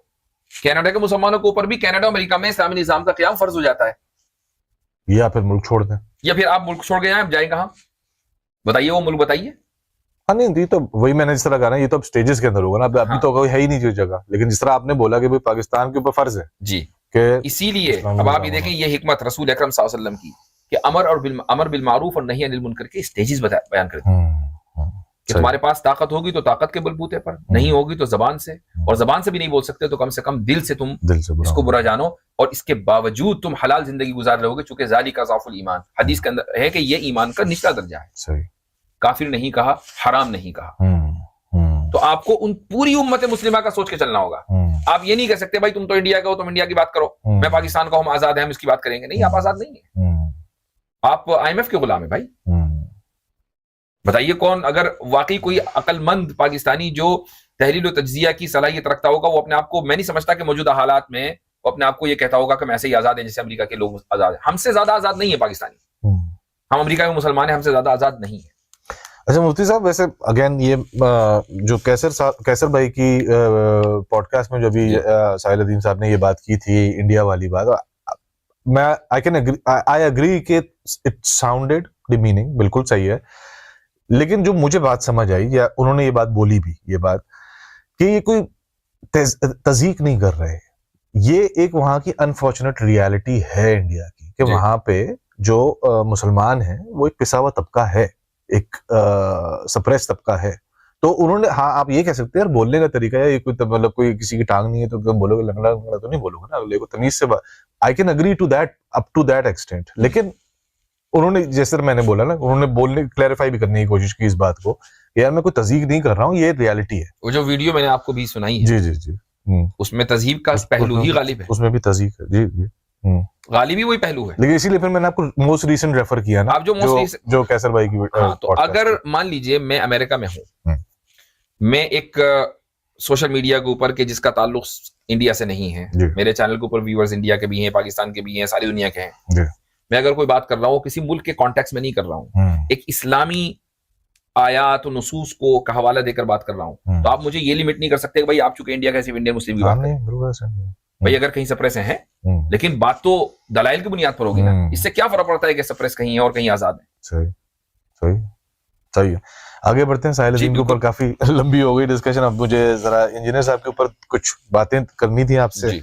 کینیڈا کے مسلمانوں کے اوپر بھی کینیڈا امریکہ میں اسلامی نظام کا قیام فرض ہو جاتا ہے۔ یا پھر ملک چھوڑ دیں، یا پھر آپ ملک چھوڑ کے جائیں، جائیں کہاں؟ بتائیے، وہ ملک بتائیے۔ ہاں نہیں، یہ تو وہی میں نے جس طرح کہا نا، یہ تو اب سٹیجز کے اندر ہوگا نا، ابھی تو کوئی ہے ہی نہیں جو جگہ، لیکن جس طرح آپ نے بولا کہ بھائی پاکستان کے اوپر فرض ہے جی، کہ اسی لیے اب آپ یہ دیکھیں یہ حکمت رسول اکرم صلی اللہ علیہ وسلم کی کہ امر بالمعروف اور نہی عن المنکر کے سٹیجز بیان کرتے ہیں کہ تمہارے پاس طاقت ہوگی تو طاقت کے بلبوتے پر، نہیں ہوگی تو زبان سے، اور زبان سے بھی نہیں بول سکتے تو کم سے کم دل سے تم اس کو برا جانو، اور اس کے باوجود تم حلال زندگی گزار رہے ہوگے، چونکہ ذالک ضعف الایمان، حدیث کے اندر ہے کہ یہ ایمان کا نچلا درجہ ہے۔ کافر نہیں کہا، حرام نہیں کہا۔ تو آپ کو ان پوری امت مسلمہ کا سوچ کے چلنا ہوگا۔ آپ یہ نہیں کہہ سکتے بھائی تم تو انڈیا کا ہو، تم انڈیا کی بات کرو، میں پاکستان کا ہوں، ہم آزاد ہیں، ہم اس کی بات کریں گے۔ نہیں، آپ آزاد نہیں ہیں، آپ IMF کے غلام ہیں بھائی۔ بتائیے کون، اگر واقعی کوئی عقل مند پاکستانی جو تحلیل و تجزیہ کی صلاحیت رکھتا ہوگا، وہ اپنے آپ کو، میں نہیں سمجھتا کہ موجودہ حالات میں وہ اپنے آپ کو یہ کہتا ہوگا کہ ہم ایسے ہی آزاد ہیں جیسے امریکہ کے لوگ آزاد ہیں. ہم سے زیادہ آزاد نہیں ہے پاکستانی, ہم امریکہ کے مسلمان ہیں, ہم سے زیادہ آزاد نہیں ہیں. اچھا مفتی صاحب, ویسے اگین یہ جو کیسر بھائی کی پوڈ کاسٹ میں جو بھی ساحل الدین صاحب نے یہ بات کی تھی انڈیا والی بات, میں آئی اگری کہ اٹ ساؤنڈیڈ ڈیمیننگ, بالکل صحیح ہے, لیکن جو مجھے بات سمجھ آئی, یا انہوں نے یہ بات بولی بھی, یہ بات کہ یہ کوئی تضحیق نہیں کر رہے, یہ ایک وہاں کی انفارچونیٹ ریالٹی ہے انڈیا کی, کہ وہاں پہ جو مسلمان ہیں وہ ایک پسا ہوا طبقہ ہے, ایک سپریس طبقہ ہے. تو انہوں نے, ہاں آپ یہ کہہ سکتے ہیں بولنے کا طریقہ ہے, یہ کوئی مطلب کوئی کسی کی ٹانگ نہیں ہے تو تم بولو گے لنگڑا لنگڑا تو نہیں بولو گے نا, اگلے کو تمیز سے. I can agree to that up to that extent, لیکن انہوں نے جیسے میں نے بولا نا, انہوں نے بولنے کلیریفائی بھی کرنے کی کوشش کی اس بات کو, یار میں کوئی تضحیق نہیں کر رہا ہوں, یہ ریالٹی ہے. وہ جو ویڈیو میں نے آپ کو بھی سنائی ہے, جی جی جی, اس میں تہذیب کا پہلو ہی غالب ہے, اس میں بھی تضحیق ہے. جی جی, غالب ہی وہی پہلو ہے. لیکن اسی لیے پھر میں نے آپ کو موسٹ ریسنٹ ریفر کیا نا, آپ جو کیسر بھائی کی. تو اگر مان لیجئے میں امریکہ میں ہوں, میں ایک سوشل میڈیا کے اوپر کہ جس کا تعلق انڈیا سے نہیں ہے, میرے چینل کے اوپر ویورز انڈیا کے بھی ہیں, پاکستان کے بھی ہیں, ساری دنیا کے ہیں, میں اگر کوئی بات کر رہا ہوں کسی ملک کے کانٹیکس میں نہیں کر رہا ہوں, ایک اسلامی آیات و نصوص کو کا حوالہ دے کر بات کر رہا ہوں, تو آپ مجھے یہ لمٹ نہیں کر سکتے کہ بھائی آپ چونکہ انڈیا کا صرف انڈین مسلم کی بات کریں. بھائی اگر کہیں سپریس ہیں, لیکن بات تو دلائل کی بنیاد پر ہوگی نا, اس سے کیا فرق پڑتا ہے کہ سپریس کہیں ہے اور کہیں آزاد ہے. صحیح صحیح صحیح. آگے بڑھتے ہیں, ساحل الدین کے اوپر کافی لمبی ہو گئی ڈسکشن, اب مجھے ذرا انجینئر صاحب کے اوپر کچھ باتیں کرنی تھی آپ سے.